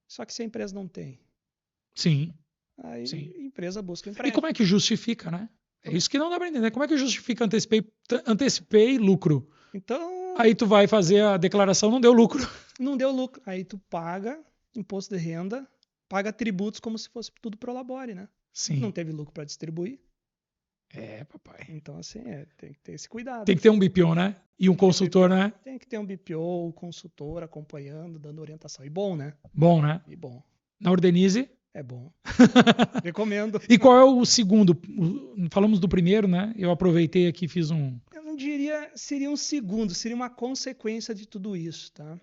Speaker 2: Só que se a empresa não tem...
Speaker 1: Sim.
Speaker 2: Aí a empresa busca empréstimo.
Speaker 1: E como é que justifica, né? É isso que não dá para entender. Como é que justifica antecipei lucro?
Speaker 2: Então...
Speaker 1: Aí tu vai fazer a declaração, não deu lucro.
Speaker 2: Não deu lucro. Aí tu paga imposto de renda, paga tributos como se fosse tudo prolabore, né?
Speaker 1: Sim.
Speaker 2: Não teve lucro para distribuir.
Speaker 1: Papai.
Speaker 2: Então, assim, tem que ter esse cuidado.
Speaker 1: Tem que ter um BPO, né? E um consultor, né?
Speaker 2: Tem que ter um BPO, consultor acompanhando, dando orientação. E bom, né?
Speaker 1: Bom, né?
Speaker 2: E bom.
Speaker 1: Na Ordenize?
Speaker 2: É bom. Recomendo.
Speaker 1: E qual é o segundo? Falamos do primeiro, né? Eu aproveitei aqui e fiz um...
Speaker 2: Eu não diria seria um segundo, seria uma consequência de tudo isso, tá?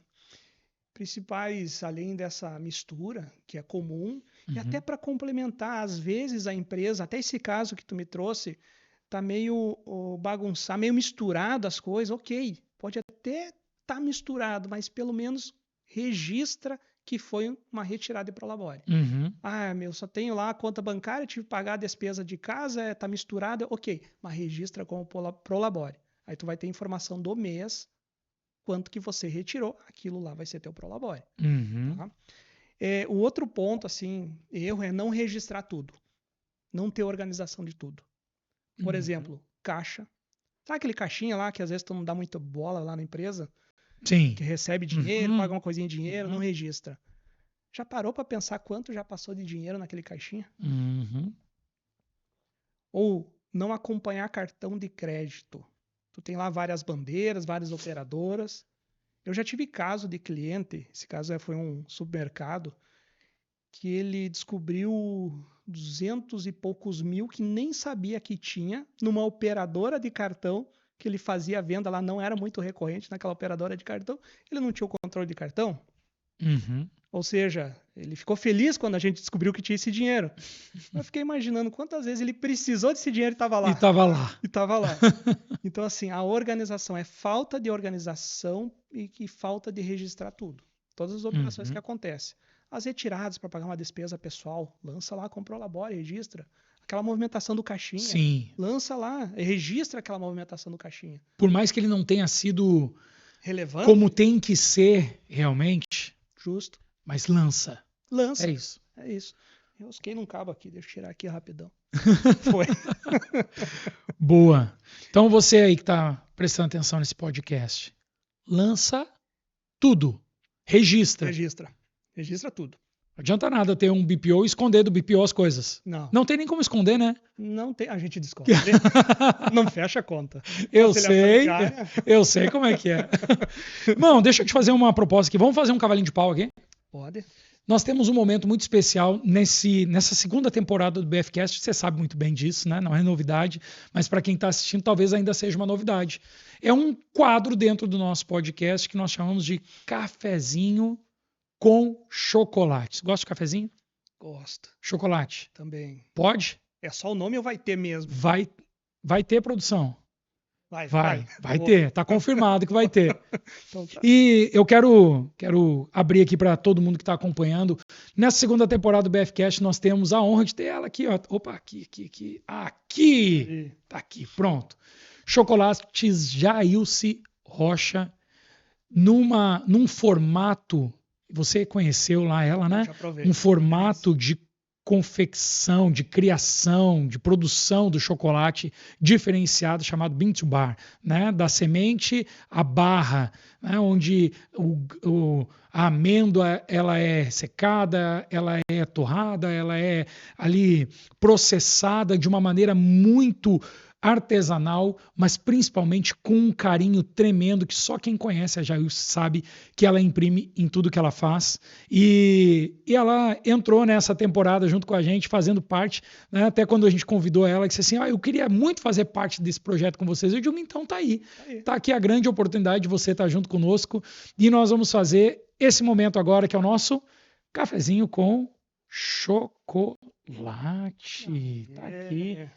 Speaker 2: Principais, além dessa mistura, que é comum, e até para complementar, às vezes a empresa, até esse caso que tu me trouxe, tá meio bagunçado, meio misturado as coisas, ok, pode até estar misturado, mas pelo menos registra que foi uma retirada de Prolabore.
Speaker 1: Uhum.
Speaker 2: Ah, só tenho lá a conta bancária, tive que pagar a despesa de casa, tá misturada, ok. Mas registra como Prolabore. Aí tu vai ter informação do mês, quanto que você retirou, aquilo lá vai ser teu Prolabore.
Speaker 1: Uhum.
Speaker 2: Tá? O outro ponto, assim, erro é não registrar tudo. Não ter organização de tudo. Por exemplo, caixa. Sabe aquele caixinha lá que às vezes tu não dá muita bola lá na empresa?
Speaker 1: Sim.
Speaker 2: Que recebe dinheiro, paga uma coisinha de dinheiro, não registra. Já parou para pensar quanto já passou de dinheiro naquele caixinha?
Speaker 1: Uhum.
Speaker 2: Ou não acompanhar cartão de crédito. Tu tem lá várias bandeiras, várias operadoras. Eu já tive caso de cliente, esse caso foi um supermercado, que ele descobriu 200 e poucos mil que nem sabia que tinha numa operadora de cartão, que ele fazia a venda lá, não era muito recorrente naquela operadora de cartão, ele não tinha o controle de cartão.
Speaker 1: Uhum.
Speaker 2: Ou seja, ele ficou feliz quando a gente descobriu que tinha esse dinheiro. Eu fiquei imaginando quantas vezes ele precisou desse dinheiro e estava lá.
Speaker 1: E tava lá.
Speaker 2: E estava lá. Então, assim, a organização é falta de organização e falta de registrar tudo. Todas as operações que acontecem. As retiradas para pagar uma despesa pessoal, lança lá, comprou Labore, registra. Aquela movimentação do caixinha,
Speaker 1: Sim.
Speaker 2: lança lá, registra aquela movimentação do caixinha.
Speaker 1: Por mais que ele não tenha sido
Speaker 2: Relevante?
Speaker 1: como tem que ser realmente,
Speaker 2: Justo.
Speaker 1: mas lança.
Speaker 2: Lança.
Speaker 1: É isso.
Speaker 2: É isso. Eu fiquei num cabo aqui, deixa eu tirar aqui rapidão. Foi.
Speaker 1: Boa. Então você aí que está prestando atenção nesse podcast, lança tudo. Registra.
Speaker 2: Registra tudo.
Speaker 1: Não adianta nada ter um BPO e esconder do BPO as coisas.
Speaker 2: Não.
Speaker 1: Não tem nem como esconder, né?
Speaker 2: Não tem. A gente descobre. Não fecha a conta.
Speaker 1: Eu sei como é que é. Bom, deixa eu te fazer uma proposta aqui. Vamos fazer um cavalinho de pau aqui?
Speaker 2: Pode.
Speaker 1: Nós temos um momento muito especial nessa segunda temporada do BFcast. Você sabe muito bem disso, né? Não é novidade, mas para quem está assistindo, talvez ainda seja uma novidade. É um quadro dentro do nosso podcast que nós chamamos de Cafezinho com Chocolate. Gosta de cafezinho?
Speaker 2: Gosto.
Speaker 1: Chocolate?
Speaker 2: Também.
Speaker 1: Pode?
Speaker 2: É só o nome ou vai ter mesmo?
Speaker 1: Vai ter produção. Vai
Speaker 2: Vou.
Speaker 1: ter. Tá confirmado que vai ter.
Speaker 2: Então tá.
Speaker 1: E eu quero abrir aqui para todo mundo que está acompanhando. Nessa segunda temporada do BFcast, nós temos a honra de ter ela aqui, ó. Opa, aqui. Aqui! Tá aqui, pronto. Chocolates Jailce Rocha, num formato. Você conheceu lá ela, né?
Speaker 2: Já provei.
Speaker 1: Um formato de confecção, de criação, de produção do chocolate diferenciado chamado Bean to Bar, né? Da semente à barra, né? Onde a amêndoa ela é secada, ela é torrada, ela é ali processada de uma maneira muito artesanal, mas principalmente com um carinho tremendo que só quem conhece a Jailce sabe que ela imprime em tudo que ela faz. E ela entrou nessa temporada junto com a gente, fazendo parte, né? Até quando a gente convidou ela, disse assim, eu queria muito fazer parte desse projeto com vocês. Eu digo, então tá aí. Tá aqui a grande oportunidade de você estar junto conosco e nós vamos fazer esse momento agora, que é o nosso cafezinho com chocolate. Tá aqui.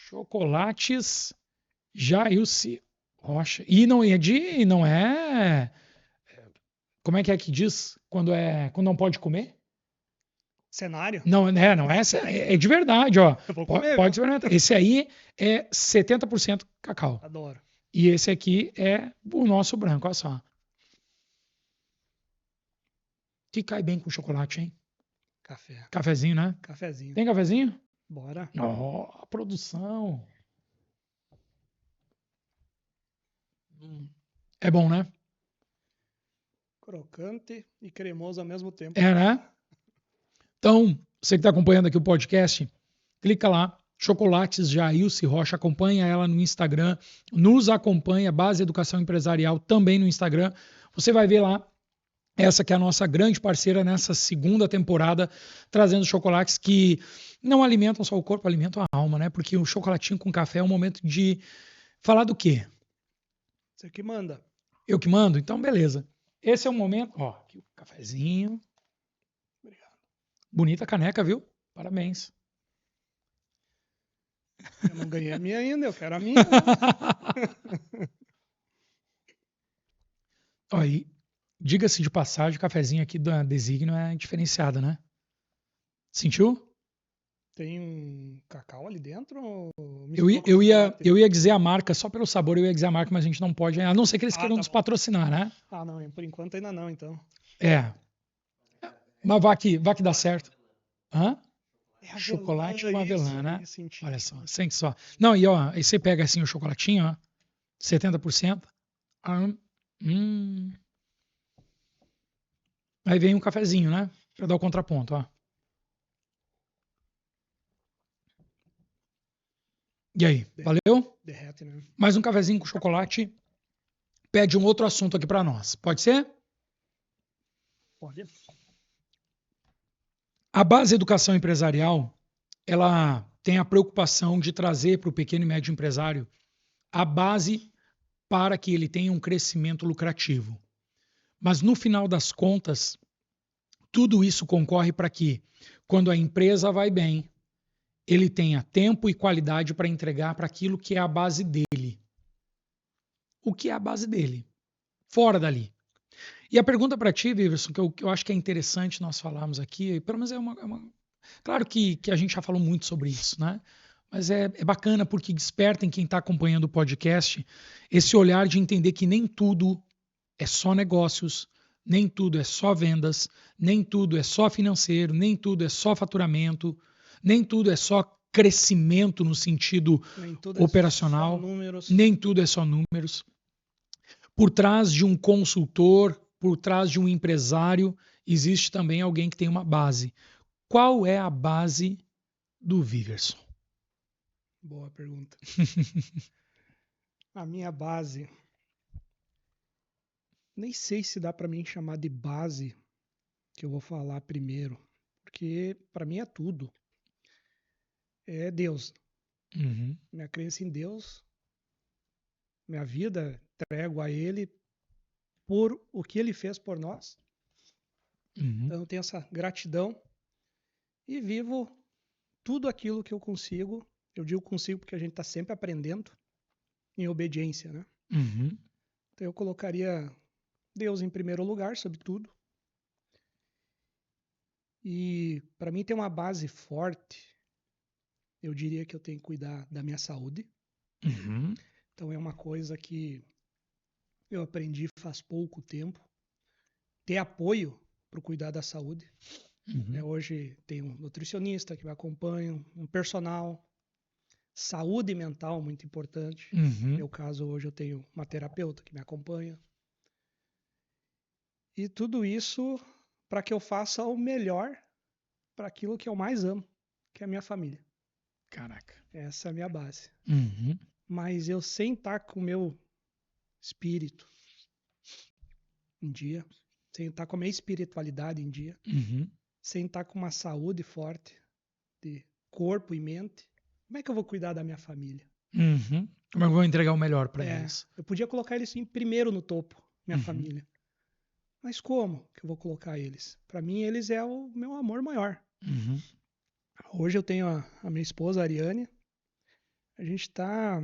Speaker 1: Chocolates Jailce Rocha. E não é. Como é que diz quando não pode comer?
Speaker 2: Cenário?
Speaker 1: Não é é de verdade, ó.
Speaker 2: Eu vou comer,
Speaker 1: pode experimentar. Esse aí é 70% cacau.
Speaker 2: Adoro.
Speaker 1: E esse aqui é o nosso branco, olha só. Que cai bem com chocolate, hein?
Speaker 2: Café.
Speaker 1: Cafezinho, né?
Speaker 2: Cafezinho.
Speaker 1: Tem cafezinho?
Speaker 2: Bora.
Speaker 1: A produção. É bom, né?
Speaker 2: Crocante e cremoso ao mesmo tempo.
Speaker 1: É, né? Então, você que está acompanhando aqui o podcast, clica lá, Chocolates Jailce Rocha, acompanha ela no Instagram, nos acompanha, Base Educação Empresarial também no Instagram. Você vai ver lá, essa que é a nossa grande parceira nessa segunda temporada, trazendo chocolates que não alimentam só o corpo, alimentam a alma, né? Porque o chocolatinho com café é um momento de falar do quê?
Speaker 2: Você que manda.
Speaker 1: Eu que mando? Então, beleza. Esse é o momento. Ó, aqui o cafezinho.
Speaker 2: Obrigado.
Speaker 1: Bonita caneca, viu? Parabéns.
Speaker 2: Eu não ganhei a minha ainda, eu quero a minha.
Speaker 1: Aí, Diga-se de passagem, o cafezinho aqui da Designo é diferenciado, né? Sentiu?
Speaker 2: Tem um cacau ali dentro ou
Speaker 1: Eu,
Speaker 2: misturou com
Speaker 1: eu, ia,
Speaker 2: chocolate?
Speaker 1: eu ia dizer a marca, só pelo sabor eu ia dizer a marca, mas a gente não pode, a não ser que eles queiram
Speaker 2: Tá
Speaker 1: nos
Speaker 2: bom.
Speaker 1: patrocinar, né?
Speaker 2: Ah, não, por enquanto ainda não, então.
Speaker 1: É, mas vai que dá certo. Hã?
Speaker 2: É avelã,
Speaker 1: Chocolate com avelã, né?
Speaker 2: isso, senti.
Speaker 1: Olha só, sente só. Não, e ó, aí você pega assim o chocolatinho, ó, 70%. Hum. Aí vem um cafezinho, né? Pra dar o contraponto, ó. E aí, valeu?
Speaker 2: Derrete, né?
Speaker 1: Mais um cafezinho com chocolate. Pede um outro assunto aqui pra nós. Pode ser?
Speaker 2: Pode.
Speaker 1: A base educação empresarial, ela tem a preocupação de trazer para o pequeno e médio empresário a base para que ele tenha um crescimento lucrativo. Mas no final das contas, tudo isso concorre para que, quando a empresa vai bem, ele tenha tempo e qualidade para entregar para aquilo que é a base dele. O que é a base dele? Fora dali. E a pergunta para ti, Viverson, que eu acho que é interessante nós falarmos aqui, pelo menos claro que a gente já falou muito sobre isso, né? Mas é bacana porque desperta em quem está acompanhando o podcast esse olhar de entender que nem tudo é só negócios, nem tudo é só vendas, nem tudo é só financeiro, nem tudo é só faturamento, nem tudo é só crescimento no sentido
Speaker 2: Nem tudo é só
Speaker 1: operacional,
Speaker 2: números.
Speaker 1: nem tudo é só números. Por trás de um consultor, por trás de um empresário, existe também alguém que tem uma base. Qual é a base do Viverson?
Speaker 2: Boa pergunta. A minha base, nem sei se dá para mim chamar de base, que eu vou falar primeiro, porque para mim é tudo. É Deus.
Speaker 1: Uhum,
Speaker 2: Minha crença em Deus, minha vida entrego a Ele por o que Ele fez por nós.
Speaker 1: uhum,
Speaker 2: Então eu tenho essa gratidão e vivo tudo aquilo que eu consigo. Eu digo consigo porque a gente está sempre aprendendo em obediência, né?
Speaker 1: uhum,
Speaker 2: Então eu colocaria Deus em primeiro lugar sobre tudo. E para mim ter uma base forte, eu diria que eu tenho que cuidar da minha saúde.
Speaker 1: uhum,
Speaker 2: Então é uma coisa que eu aprendi faz pouco tempo. Ter apoio para cuidar da saúde.
Speaker 1: uhum,
Speaker 2: Hoje tem um nutricionista que me acompanha, um personal. Saúde mental muito importante. No
Speaker 1: uhum,
Speaker 2: meu caso, hoje eu tenho uma terapeuta que me acompanha. E tudo isso para que eu faça o melhor para aquilo que eu mais amo, que é a minha família.
Speaker 1: Caraca.
Speaker 2: Essa é a minha base.
Speaker 1: Uhum,
Speaker 2: Mas eu sem estar com o meu espírito em dia, sem estar com a minha espiritualidade em dia,
Speaker 1: uhum,
Speaker 2: sem estar com uma saúde forte de corpo e mente, como é que eu vou cuidar da minha família?
Speaker 1: uhum. Como eu vou entregar o melhor para eles?
Speaker 2: Eu podia colocar eles em primeiro no topo, minha
Speaker 1: Uhum,
Speaker 2: família. Mas como que eu vou colocar eles? Para mim, eles é o meu amor maior.
Speaker 1: uhum.
Speaker 2: Hoje eu tenho a minha esposa, a Ariane. A gente está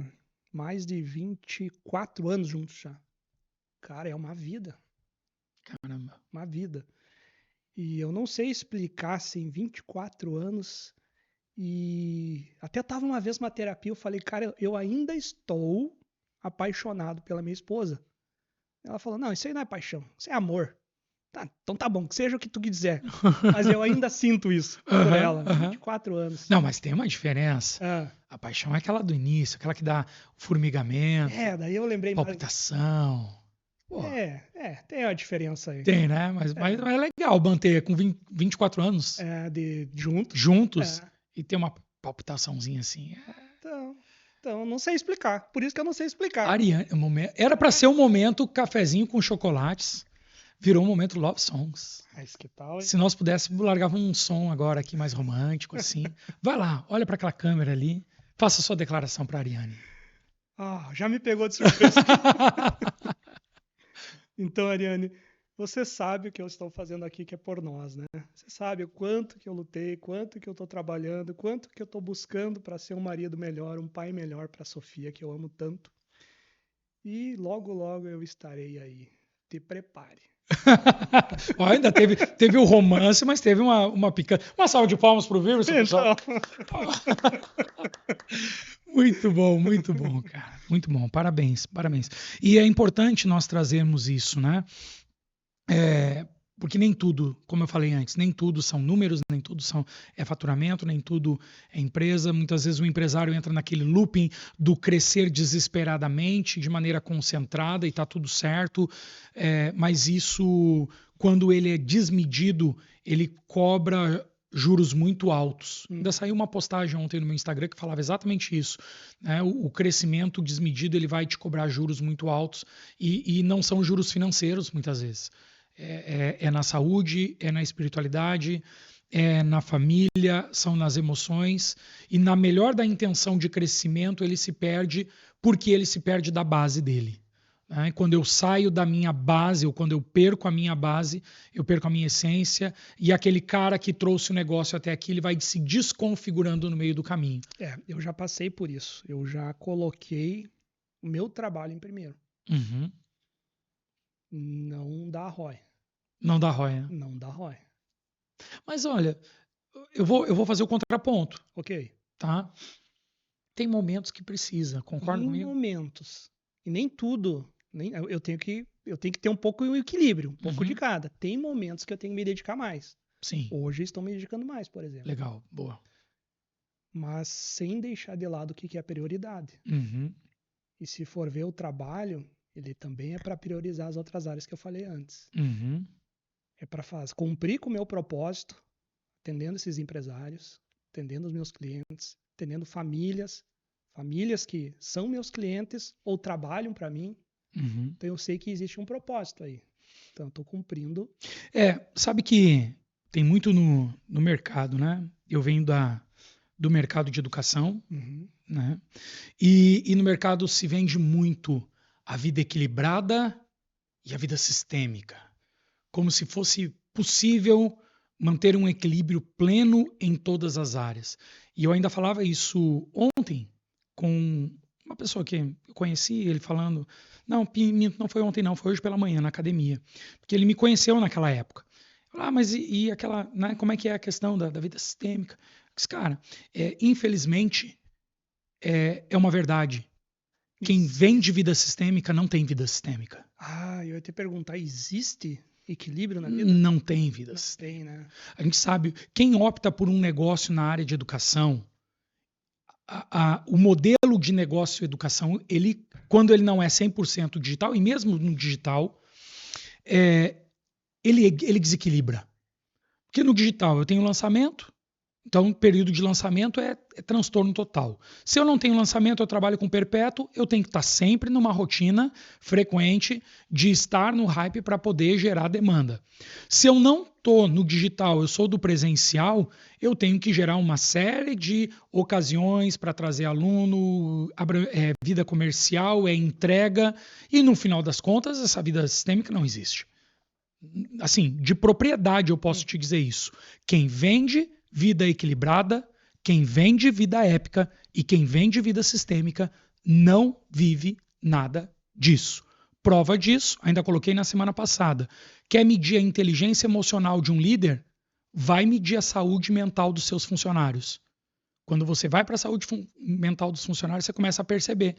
Speaker 2: mais de 24 anos juntos já. Cara, é uma vida.
Speaker 1: Caramba.
Speaker 2: Uma vida. E eu não sei explicar assim, 24 anos. E até tava uma vez numa terapia, eu falei, cara, eu ainda estou apaixonado pela minha esposa. Ela falou, não, isso aí não é paixão, isso é amor. Tá, então tá bom, que seja o que tu quiser. Mas eu ainda sinto isso por
Speaker 1: Aham,
Speaker 2: ela.
Speaker 1: aham.
Speaker 2: 24 anos.
Speaker 1: Não, mas tem uma diferença.
Speaker 2: Ah,
Speaker 1: A paixão é aquela do início, aquela que dá formigamento,
Speaker 2: daí eu lembrei mais.
Speaker 1: palpitação. Pô,
Speaker 2: Tem a diferença aí.
Speaker 1: tem, né? Mas é legal manter com 24 anos
Speaker 2: De juntos.
Speaker 1: juntos
Speaker 2: É,
Speaker 1: e ter uma palpitaçãozinha assim.
Speaker 2: então, não sei explicar. Por isso que eu não sei explicar.
Speaker 1: Ariane, era para ser um momento cafezinho com chocolates, virou um momento love songs.
Speaker 2: Mas que tal, hein?
Speaker 1: Se nós pudéssemos largar um som agora aqui mais romântico assim. Vai lá, olha para aquela câmera ali, faça sua declaração para Ariane.
Speaker 2: Já me pegou de surpresa aqui. Então, Ariane, você sabe o que eu estou fazendo aqui que é por nós, né? Você sabe o quanto que eu lutei, quanto que eu estou trabalhando, quanto que eu estou buscando para ser um marido melhor, um pai melhor para Sofia, que eu amo tanto. E logo, logo eu estarei aí. Te prepare.
Speaker 1: Ó, ainda teve o romance, mas teve uma picante. Uma salva de palmas pro Vírus, pessoal. Muito bom, cara. Muito bom. Parabéns, parabéns. E é importante nós trazermos isso, né? Porque nem tudo, como eu falei antes, nem tudo são números, nem tudo é faturamento, nem tudo é empresa. Muitas vezes o empresário entra naquele looping do crescer desesperadamente, de maneira concentrada, e está tudo certo. Mas isso, quando ele é desmedido, ele cobra juros muito altos. Ainda saiu uma postagem ontem no meu Instagram que falava exatamente isso, né? O crescimento desmedido, ele vai te cobrar juros muito altos, e não são juros financeiros, muitas vezes. É na saúde, é na espiritualidade, é na família, são nas emoções, e na melhor da intenção de crescimento ele se perde porque ele se perde da base dele, né? Quando eu saio da minha base, ou quando eu perco a minha base, eu perco a minha essência, e aquele cara que trouxe o negócio até aqui, ele vai se desconfigurando no meio do caminho.
Speaker 2: Eu já passei por isso. Eu já coloquei o meu trabalho em primeiro.
Speaker 1: Uhum.
Speaker 2: Não dá ROI.
Speaker 1: Não dá ROI, né?
Speaker 2: Não dá ROI.
Speaker 1: Mas olha, eu vou fazer o contraponto.
Speaker 2: Ok.
Speaker 1: Tá? Tem momentos que precisa, concorda comigo?
Speaker 2: Em momentos. E nem tudo. Eu tenho que ter um pouco de equilíbrio, um pouco de cada. Tem momentos que eu tenho que me dedicar mais.
Speaker 1: Sim.
Speaker 2: Hoje estou me dedicando mais, por exemplo.
Speaker 1: Legal, boa.
Speaker 2: Mas sem deixar de lado o que é a prioridade.
Speaker 1: Uhum.
Speaker 2: E se for ver o trabalho, ele também é para priorizar as outras áreas que eu falei antes.
Speaker 1: Uhum.
Speaker 2: É para cumprir com o meu propósito, atendendo esses empresários, atendendo os meus clientes, atendendo famílias que são meus clientes ou trabalham para mim.
Speaker 1: Uhum.
Speaker 2: Então eu sei que existe um propósito aí. Então eu estou cumprindo.
Speaker 1: Sabe que tem muito no mercado, né? Eu venho do mercado de educação, né? E no mercado se vende muito a vida equilibrada e a vida sistêmica, como se fosse possível manter um equilíbrio pleno em todas as áreas. E eu ainda falava isso ontem com uma pessoa que eu conheci, ele falando, não foi ontem não, foi hoje pela manhã na academia, porque ele me conheceu naquela época. Mas e aquela, né, como é que é a questão da vida sistêmica? Disse, cara, infelizmente é uma verdade. Quem vende vida sistêmica não tem vida sistêmica.
Speaker 2: Eu ia te perguntar, existe equilíbrio na vida?
Speaker 1: Não tem vida sistêmica. Tem, né? A gente sabe, quem opta por um negócio na área de educação, o modelo de negócio educação, quando ele não é 100% digital, e mesmo no digital, ele desequilibra. Porque no digital eu tenho lançamento, então o período de lançamento é transtorno total. Se eu não tenho lançamento, eu trabalho com perpétuo, eu tenho que estar sempre numa rotina frequente de estar no hype para poder gerar demanda. Se eu não estou no digital, eu sou do presencial, eu tenho que gerar uma série de ocasiões para trazer aluno, vida comercial, entrega, e no final das contas, essa vida sistêmica não existe. Assim, de propriedade eu posso te dizer isso. Quem vende vida equilibrada, quem vende vida épica e quem vende vida sistêmica não vive nada disso. Prova disso, ainda coloquei na semana passada. Quer medir a inteligência emocional de um líder? Vai medir a saúde mental dos seus funcionários. Quando você vai para a saúde mental dos funcionários, você começa a perceber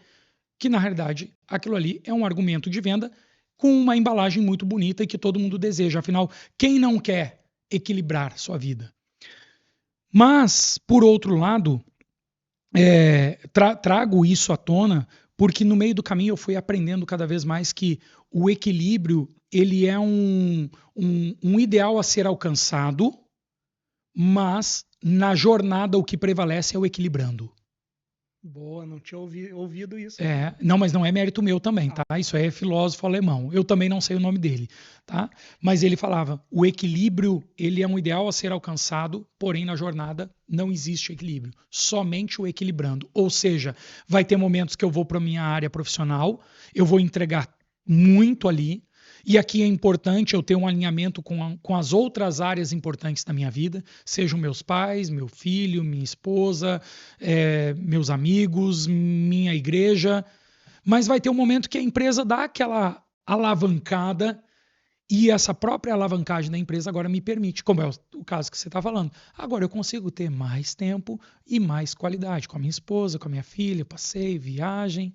Speaker 1: que, na realidade, aquilo ali é um argumento de venda com uma embalagem muito bonita e que todo mundo deseja. Afinal, quem não quer equilibrar sua vida? Mas, por outro lado, trago isso à tona porque no meio do caminho eu fui aprendendo cada vez mais que o equilíbrio ele é um ideal a ser alcançado, mas na jornada o que prevalece é o equilibrando.
Speaker 2: Boa, não tinha ouvido isso.
Speaker 1: Não, mas não é mérito meu também, tá? Isso é filósofo alemão. Eu também não sei o nome dele, tá? Mas ele falava, o equilíbrio, ele é um ideal a ser alcançado, porém na jornada não existe equilíbrio, somente o equilibrando. Ou seja, vai ter momentos que eu vou para minha área profissional, eu vou entregar muito ali, e aqui é importante eu ter um alinhamento com as outras áreas importantes da minha vida, sejam meus pais, meu filho, minha esposa, meus amigos, minha igreja. Mas vai ter um momento que a empresa dá aquela alavancada E essa própria alavancagem da empresa agora me permite, como é o caso que você está falando, agora eu consigo ter mais tempo e mais qualidade com a minha esposa, com a minha filha, passeio, viagem.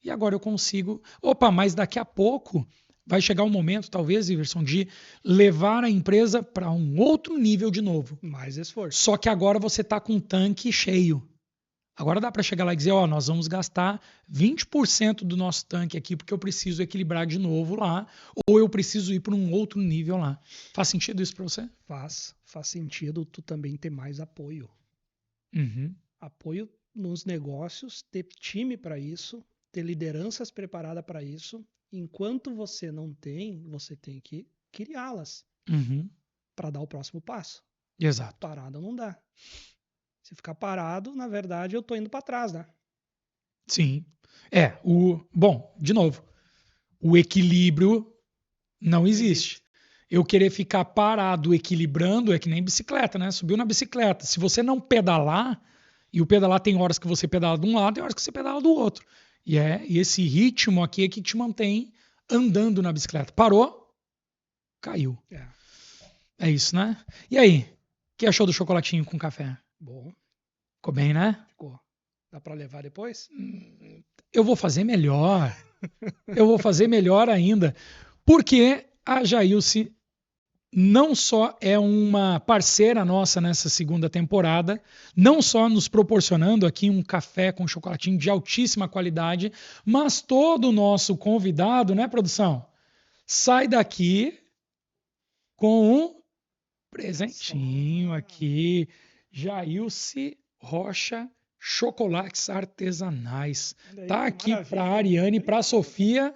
Speaker 1: E agora eu consigo... Opa, mas daqui a pouco vai chegar um momento, talvez, Iverson, de levar a empresa para um outro nível de novo.
Speaker 2: Mais esforço.
Speaker 1: Só que agora você está com o tanque cheio. Agora dá para chegar lá e dizer, ó, nós vamos gastar 20% do nosso tanque aqui porque eu preciso equilibrar de novo lá, ou eu preciso ir para um outro nível lá. Faz sentido isso para você?
Speaker 2: Faz sentido tu também ter mais apoio.
Speaker 1: Uhum.
Speaker 2: Apoio nos negócios, ter time para isso, ter lideranças preparadas para isso. Enquanto você não tem, você tem que criá-las
Speaker 1: Uhum.
Speaker 2: para dar o próximo passo.
Speaker 1: Exato.
Speaker 2: Parado não dá. Se ficar parado, na verdade, eu tô indo para trás, né?
Speaker 1: Sim. Bom, de novo, o equilíbrio não existe. Eu querer ficar parado equilibrando é que nem bicicleta, né? Subiu na bicicleta. Se você não pedalar, e o pedalar tem horas que você pedala de um lado e horas que você pedala do outro. E esse ritmo aqui é que te mantém andando na bicicleta. Parou, caiu. É isso, né? E aí? O que achou do chocolatinho com café?
Speaker 2: Bom.
Speaker 1: Ficou bem, né?
Speaker 2: Ficou. Dá para levar depois?
Speaker 1: Eu vou fazer melhor. Eu vou fazer melhor ainda. Porque a Jailce não só é uma parceira nossa nessa segunda temporada, não só nos proporcionando aqui um café com chocolatinho de altíssima qualidade, mas todo o nosso convidado, né, produção? Sai daqui com um presentinho aqui. Jailce Rocha Chocolates Artesanais. Tá aqui para a Ariane, para a Sofia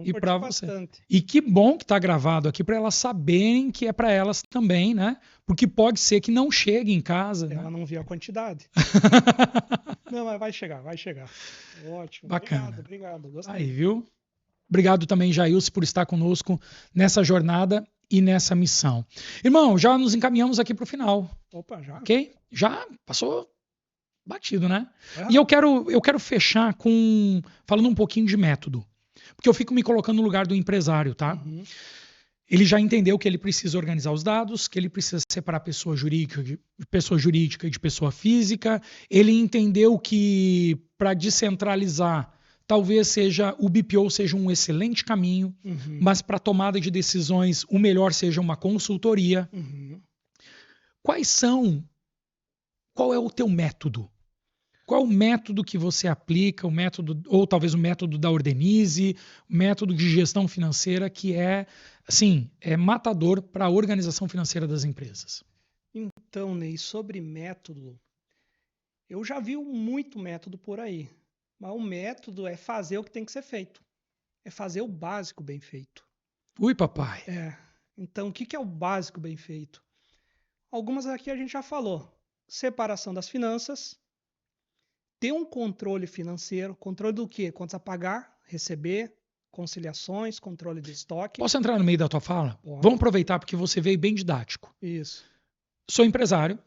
Speaker 1: e para você.
Speaker 2: Bastante.
Speaker 1: E que bom que tá gravado aqui para elas saberem que é para elas também, né? Porque pode ser que não chegue em casa.
Speaker 2: Ela
Speaker 1: né?
Speaker 2: não viu a quantidade. Não, mas vai chegar. Ótimo.
Speaker 1: Bacana.
Speaker 2: Obrigado. Gostei.
Speaker 1: Aí, viu? Obrigado também, Jailce, por estar conosco nessa jornada e nessa missão. Irmão, já nos encaminhamos aqui para o final.
Speaker 2: Opa, já?
Speaker 1: Ok? Já passou batido, né? E eu quero fechar falando um pouquinho de método. Porque eu fico me colocando no lugar do empresário, tá?
Speaker 2: Uhum.
Speaker 1: Ele já entendeu que ele precisa organizar os dados, que ele precisa separar pessoa jurídica e de pessoa física. Ele entendeu que para descentralizar, talvez o BPO seja um excelente caminho, mas para tomada de decisões, o melhor seja uma consultoria.
Speaker 2: Uhum.
Speaker 1: Qual é o teu método? Qual é o método que você aplica, ou talvez o método da Ordenize, o método de gestão financeira que é matador para a organização financeira das empresas?
Speaker 2: Então, Ney, sobre método, eu já vi muito método por aí, mas o método é fazer o que tem que ser feito. É fazer o básico bem feito.
Speaker 1: Ui, papai.
Speaker 2: Então, o que é o básico bem feito? Algumas aqui a gente já falou. Separação das finanças, ter um controle financeiro. Controle do quê? Contas a pagar, receber, conciliações, controle de estoque.
Speaker 1: Posso entrar no meio da tua fala?
Speaker 2: Pode.
Speaker 1: Vamos aproveitar porque você veio bem didático.
Speaker 2: Isso.
Speaker 1: Sou empresário.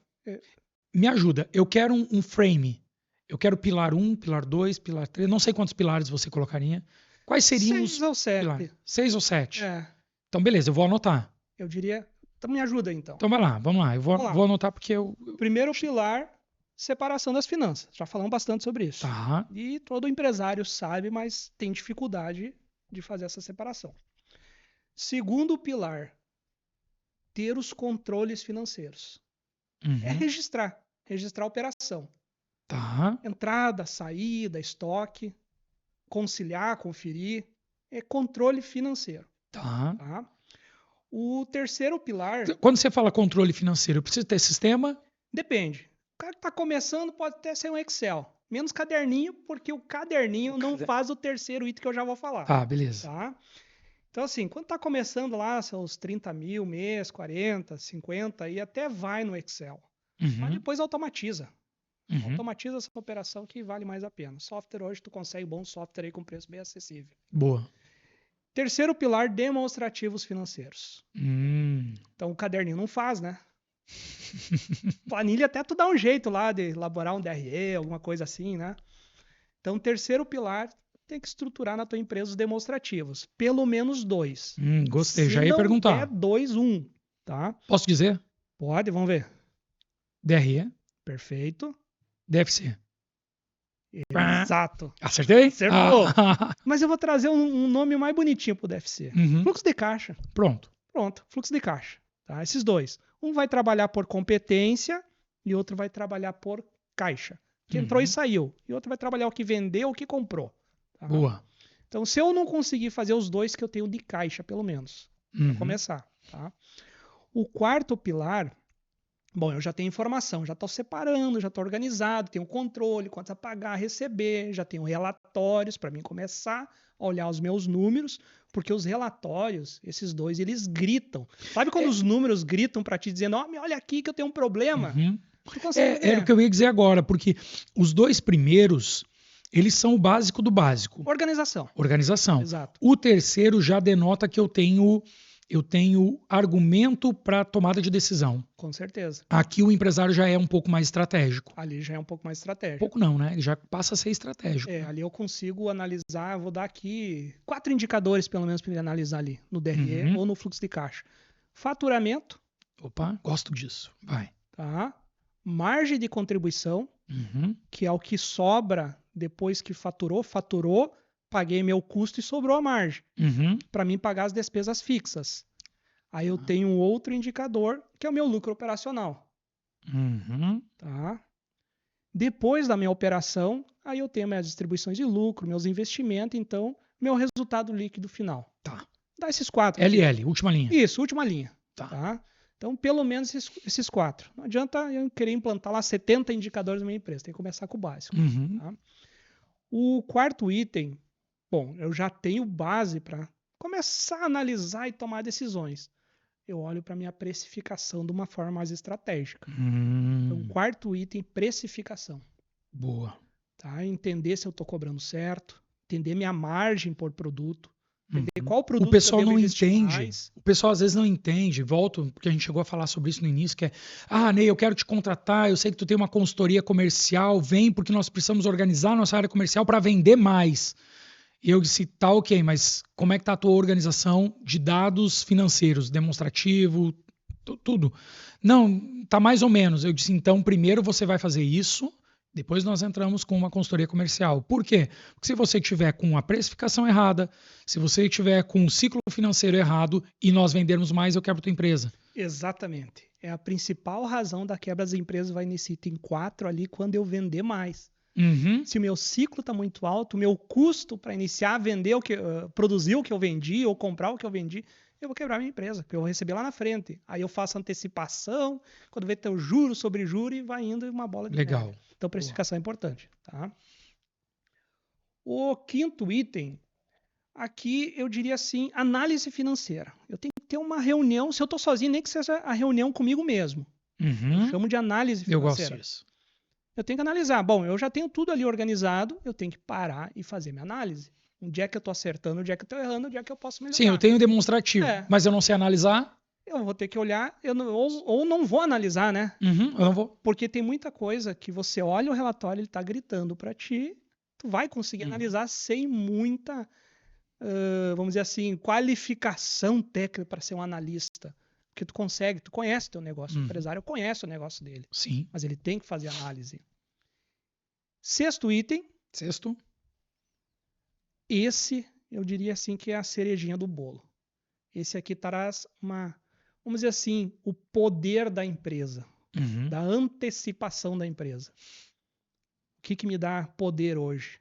Speaker 1: Me ajuda. Eu quero um frame. Eu quero pilar 1, pilar 2, pilar 3. Não sei quantos pilares você colocaria. Quais seriam
Speaker 2: 6 ou 7.
Speaker 1: pilares? 6 ou 7? Então, beleza, eu vou anotar.
Speaker 2: Eu diria... Então, me ajuda, então.
Speaker 1: Então, vai lá, vamos lá. Eu vou anotar porque
Speaker 2: Primeiro pilar, separação das finanças. Já falamos bastante sobre isso.
Speaker 1: Tá.
Speaker 2: E todo empresário sabe, mas tem dificuldade de fazer essa separação. Segundo pilar, ter os controles financeiros. É registrar a operação.
Speaker 1: Tá.
Speaker 2: Entrada, saída, estoque, conciliar, conferir. É controle financeiro.
Speaker 1: Tá.
Speaker 2: O terceiro pilar...
Speaker 1: Quando você fala controle financeiro, eu preciso ter sistema?
Speaker 2: Depende. O cara que está começando pode até ser um Excel. Menos caderninho, porque o caderninho não faz o terceiro item que eu já vou falar.
Speaker 1: Tá, beleza.
Speaker 2: Tá? Então, assim, quando está começando lá, seus 30 mil mês, 40, 50, aí até vai no Excel. Mas depois automatiza. Automatiza essa operação que vale mais a pena. Software hoje, tu consegue bom software aí com preço bem acessível.
Speaker 1: Boa.
Speaker 2: Terceiro pilar, demonstrativos financeiros. Então, o caderninho não faz, né? Planilha até tu dá um jeito lá de elaborar um DRE, alguma coisa assim, né? Então, terceiro pilar, tem que estruturar na tua empresa os demonstrativos. Pelo menos 2.
Speaker 1: Gostei,
Speaker 2: Se
Speaker 1: já ia
Speaker 2: não
Speaker 1: perguntar.
Speaker 2: É 2, 1. Tá?
Speaker 1: Posso dizer?
Speaker 2: Pode, vamos ver.
Speaker 1: DRE,
Speaker 2: Perfeito.
Speaker 1: DFC.
Speaker 2: Exato.
Speaker 1: Acertei?
Speaker 2: Acertou. Mas eu vou trazer um nome mais bonitinho pro DFC. Fluxo de caixa.
Speaker 1: Pronto,
Speaker 2: fluxo de caixa. Tá? Esses dois. Um vai trabalhar por competência e outro vai trabalhar por caixa. Que entrou e saiu. E outro vai trabalhar o que vendeu ou o que comprou. Tá?
Speaker 1: Boa.
Speaker 2: Então, se eu não conseguir fazer os dois que eu tenho de caixa, pelo menos, para começar. Tá? O quarto pilar, bom, eu já tenho informação, já estou separando, já estou organizado, tenho controle, quanto a pagar, receber, já tenho relatórios para mim começar a olhar os meus números, porque os relatórios, esses dois, eles gritam. Sabe quando os números gritam para ti dizendo, olha aqui que eu tenho um problema? Tu consegue ver.
Speaker 1: Era o que eu ia dizer agora, porque os dois primeiros, eles são o básico do básico.
Speaker 2: Organização. Exato.
Speaker 1: O terceiro já denota que eu tenho argumento para tomada de decisão.
Speaker 2: Com certeza.
Speaker 1: Aqui o empresário já é um pouco mais estratégico.
Speaker 2: Ali já é um pouco mais estratégico.
Speaker 1: Pouco não, né? Ele já passa a ser estratégico.
Speaker 2: Ali eu consigo analisar, vou dar aqui 4 indicadores pelo menos para ele analisar ali, no DRE ou no fluxo de caixa. Faturamento.
Speaker 1: Opa, gosto disso. Vai.
Speaker 2: Tá. Margem de contribuição, que é o que sobra depois que faturou, paguei meu custo e sobrou a margem. Para mim pagar as despesas fixas. Aí eu tenho um outro indicador, que é o meu lucro operacional. Tá? Depois da minha operação, aí eu tenho minhas distribuições de lucro, meus investimentos, então, meu resultado líquido final.
Speaker 1: Tá.
Speaker 2: Dá esses 4.
Speaker 1: LL, última linha.
Speaker 2: Isso, última linha.
Speaker 1: Tá.
Speaker 2: Então, pelo menos esses 4. Não adianta eu querer implantar lá 70 indicadores na minha empresa. Tem que começar com o básico. Tá? O quarto item, bom, eu já tenho base para começar a analisar e tomar decisões. Eu olho para a minha precificação de uma forma mais estratégica. Então, quarto item, precificação.
Speaker 1: Boa.
Speaker 2: Tá? Entender se eu estou cobrando certo, entender minha margem por produto, entender qual produto
Speaker 1: o pessoal
Speaker 2: eu devo
Speaker 1: não
Speaker 2: investir
Speaker 1: entende.
Speaker 2: mais.
Speaker 1: O pessoal às vezes não entende. Volto, porque a gente chegou a falar sobre isso no início, que é, Ney, eu quero te contratar, eu sei que tu tem uma consultoria comercial, vem porque nós precisamos organizar nossa área comercial para vender mais. E eu disse, tá ok, mas como é que tá a tua organização de dados financeiros, demonstrativo, tudo? Não, tá mais ou menos. Eu disse, então primeiro você vai fazer isso, depois nós entramos com uma consultoria comercial. Por quê? Porque se você tiver com a precificação errada, se você tiver com o ciclo financeiro errado e nós vendermos mais, eu quebro tua empresa.
Speaker 2: Exatamente. É a principal razão da quebra das empresas, vai nesse item 4 ali, quando eu vender mais. Se o meu ciclo está muito alto, o meu custo para iniciar a vender produzir o que eu vendi ou comprar o que eu vendi, eu vou quebrar minha empresa, porque eu vou receber lá na frente. Aí eu faço antecipação, quando vê ter o juro sobre juro e vai indo uma bola de
Speaker 1: Legal.
Speaker 2: neve. Então, precificação é importante. Tá? O quinto item, aqui eu diria assim, análise financeira. Eu tenho que ter uma reunião, se eu estou sozinho, nem que seja a reunião comigo mesmo. Eu chamo de análise financeira.
Speaker 1: Eu gosto disso.
Speaker 2: Eu tenho que analisar. Bom, eu já tenho tudo ali organizado, eu tenho que parar e fazer minha análise. Onde é que eu estou acertando, onde é que eu estou errando, onde é que eu posso melhorar.
Speaker 1: Sim, eu tenho demonstrativo, mas eu não sei analisar.
Speaker 2: Eu vou ter que olhar, ou não vou analisar, né?
Speaker 1: Eu não vou.
Speaker 2: Porque tem muita coisa que você olha o relatório, ele está gritando para ti, tu vai conseguir analisar sem muita, vamos dizer assim, qualificação técnica para ser um analista. Porque tu conhece teu negócio. O empresário conhece o negócio dele.
Speaker 1: Sim.
Speaker 2: Mas ele tem que fazer análise. Sexto item. Esse, eu diria assim, que é a cerejinha do bolo. Esse aqui traz vamos dizer assim, o poder da empresa. Da antecipação da empresa. O que me dá poder hoje?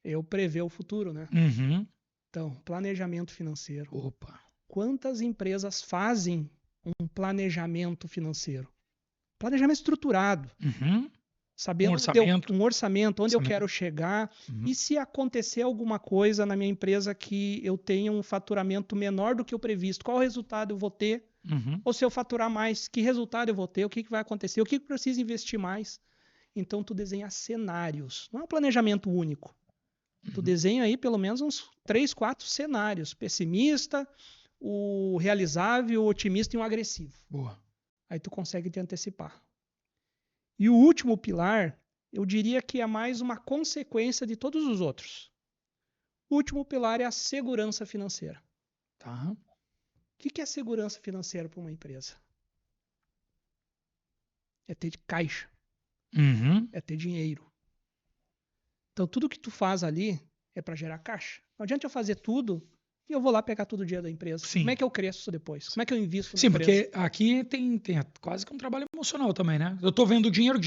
Speaker 2: Eu prever o futuro, né? Então, planejamento financeiro.
Speaker 1: Opa.
Speaker 2: Quantas empresas fazem um planejamento financeiro? Planejamento estruturado. Sabendo um orçamento, onde eu quero chegar. E se acontecer alguma coisa na minha empresa que eu tenha um faturamento menor do que o previsto, qual resultado eu vou ter? Ou se eu faturar mais, que resultado eu vou ter? O que vai acontecer? O que precisa investir mais? Então, tu desenha cenários. Não é um planejamento único. Tu desenha aí pelo menos uns 3, 4 cenários. Pessimista, o realizável, o otimista e um agressivo.
Speaker 1: Boa.
Speaker 2: Aí tu consegue te antecipar. E o último pilar, eu diria que é mais uma consequência de todos os outros. O último pilar é a segurança financeira.
Speaker 1: Tá.
Speaker 2: O que é segurança financeira para uma empresa? É ter caixa,
Speaker 1: Uhum.
Speaker 2: é ter dinheiro. Então, tudo que tu faz ali é para gerar caixa. Não adianta eu fazer tudo e eu vou lá pegar todo o dinheiro da empresa.
Speaker 1: Sim.
Speaker 2: Como é que eu cresço depois? Como é que eu invisto na
Speaker 1: Sim,
Speaker 2: empresa?
Speaker 1: porque aqui tem quase que um trabalho emocional também, né? Eu tô vendo o dinheiro,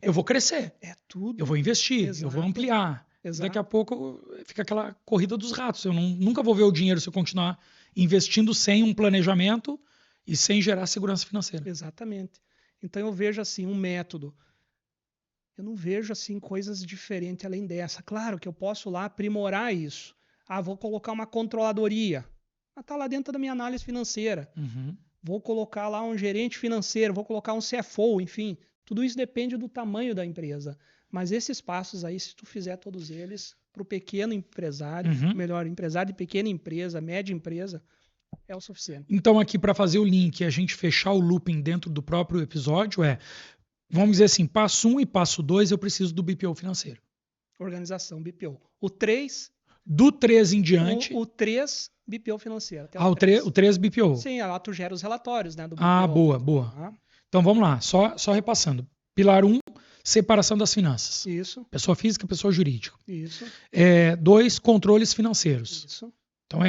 Speaker 1: eu vou crescer,
Speaker 2: É tudo.
Speaker 1: eu vou investir, eu vou
Speaker 2: Exato.
Speaker 1: ampliar.
Speaker 2: Exato.
Speaker 1: Daqui a pouco fica aquela corrida dos ratos. Eu nunca vou ver o dinheiro se eu continuar investindo sem um planejamento e sem gerar segurança financeira.
Speaker 2: Exatamente. Então eu vejo assim um método. Eu não vejo assim coisas diferentes além dessa. Claro que eu posso lá aprimorar isso. Ah, vou colocar uma controladoria. Está lá dentro da minha análise financeira.
Speaker 1: Uhum.
Speaker 2: Vou colocar lá um gerente financeiro, vou colocar um CFO, enfim. Tudo isso depende do tamanho da empresa. Mas esses passos aí, se tu fizer todos eles, para o pequeno empresário, melhor, empresário de pequena empresa, média empresa, é o suficiente.
Speaker 1: Então aqui para fazer o link e a gente fechar o looping dentro do próprio episódio vamos dizer assim, passo 1 e passo 2 eu preciso do BPO financeiro.
Speaker 2: Organização, BPO. O 3...
Speaker 1: Do 3 em diante...
Speaker 2: O 3, BPO financeiro.
Speaker 1: O 3 BPO.
Speaker 2: Sim, lá tu gera os relatórios, né, do BPO.
Speaker 1: Ah, boa.
Speaker 2: Ah.
Speaker 1: Então vamos lá, só repassando. Pilar 1, separação das finanças.
Speaker 2: Isso.
Speaker 1: Pessoa física, pessoa jurídica.
Speaker 2: Isso.
Speaker 1: 2, controles financeiros.
Speaker 2: Isso.
Speaker 1: Então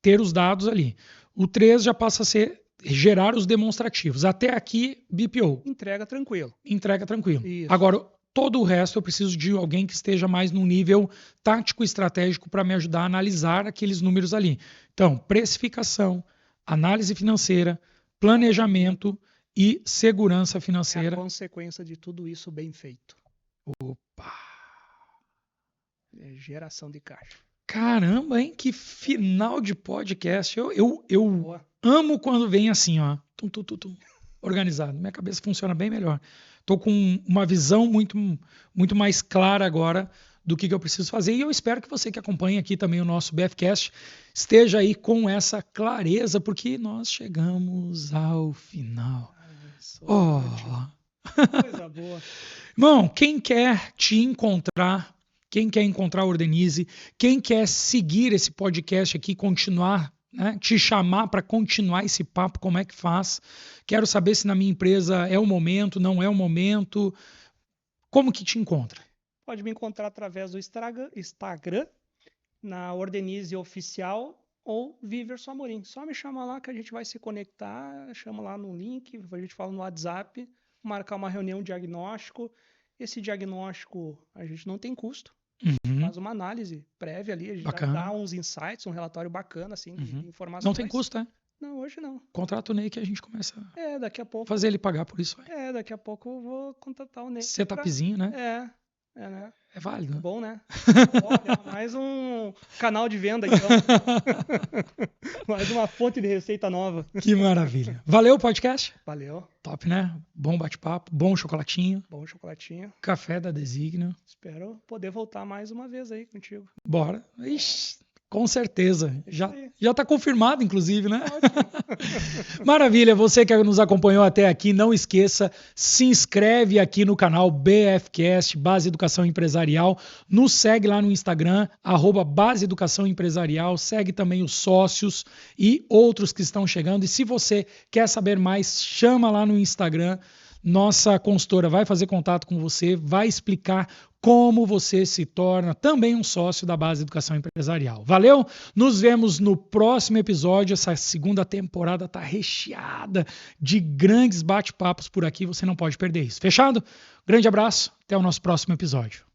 Speaker 1: ter os dados ali. O 3 já passa a ser gerar os demonstrativos. Até aqui, BPO.
Speaker 2: Entrega tranquilo.
Speaker 1: Isso. Agora, todo o resto eu preciso de alguém que esteja mais num nível tático estratégico para me ajudar a analisar aqueles números ali. Então, precificação, análise financeira, planejamento e segurança financeira.
Speaker 2: É a consequência de tudo isso bem feito.
Speaker 1: Opa!
Speaker 2: É geração de caixa.
Speaker 1: Caramba, hein? Que final de podcast. Eu amo quando vem assim, ó. Organizado. Minha cabeça funciona bem melhor. Estou com uma visão muito mais clara agora do que eu preciso fazer. E eu espero que você que acompanha aqui também o nosso BFcast esteja aí com essa clareza, porque nós chegamos ao final.
Speaker 2: Coisa boa.
Speaker 1: Irmão, quem quer te encontrar, quem quer encontrar o Ordenize, quem quer seguir esse podcast aqui, continuar, né, te chamar para continuar esse papo, como é que faz? Quero saber se na minha empresa é o momento, não é o momento. Como que te encontra?
Speaker 2: Pode me encontrar através do Instagram, na Ordenize Oficial ou Viverson Amorim. Só me chama lá que a gente vai se conectar, chama lá no link, a gente fala no WhatsApp, marcar uma reunião diagnóstico. Esse diagnóstico a gente não tem custo. Faz uma análise prévia ali, a gente dá uns insights, um relatório bacana, assim, de informações.
Speaker 1: Não tem custo, né?
Speaker 2: Não, hoje não.
Speaker 1: Contrata o Ney que a gente começa
Speaker 2: daqui a pouco.
Speaker 1: Fazer ele pagar por isso.
Speaker 2: Daqui a pouco eu vou contratar o Ney.
Speaker 1: Setupzinho, né?
Speaker 2: Né?
Speaker 1: É válido. Né?
Speaker 2: Bom, né? Olha, mais um canal de venda, então. Mais uma fonte de receita nova.
Speaker 1: Que maravilha. Valeu o podcast?
Speaker 2: Valeu.
Speaker 1: Top, né? Bom bate-papo, bom chocolatinho. Café da Designa.
Speaker 2: Espero poder voltar mais uma vez aí contigo.
Speaker 1: Bora. Ixi, com certeza. Já está confirmado, inclusive, né? Maravilha. Você que nos acompanhou até aqui, não esqueça, se inscreve aqui no canal BFcast, Base Educação Empresarial. Nos segue lá no Instagram, @Base Educação Empresarial. Segue também os sócios e outros que estão chegando. E se você quer saber mais, chama lá no Instagram. Nossa consultora vai fazer contato com você, vai explicar como você se torna também um sócio da Base Educação Empresarial. Valeu? Nos vemos no próximo episódio. Essa segunda temporada está recheada de grandes bate-papos por aqui. Você não pode perder isso. Fechado? Grande abraço. Até o nosso próximo episódio.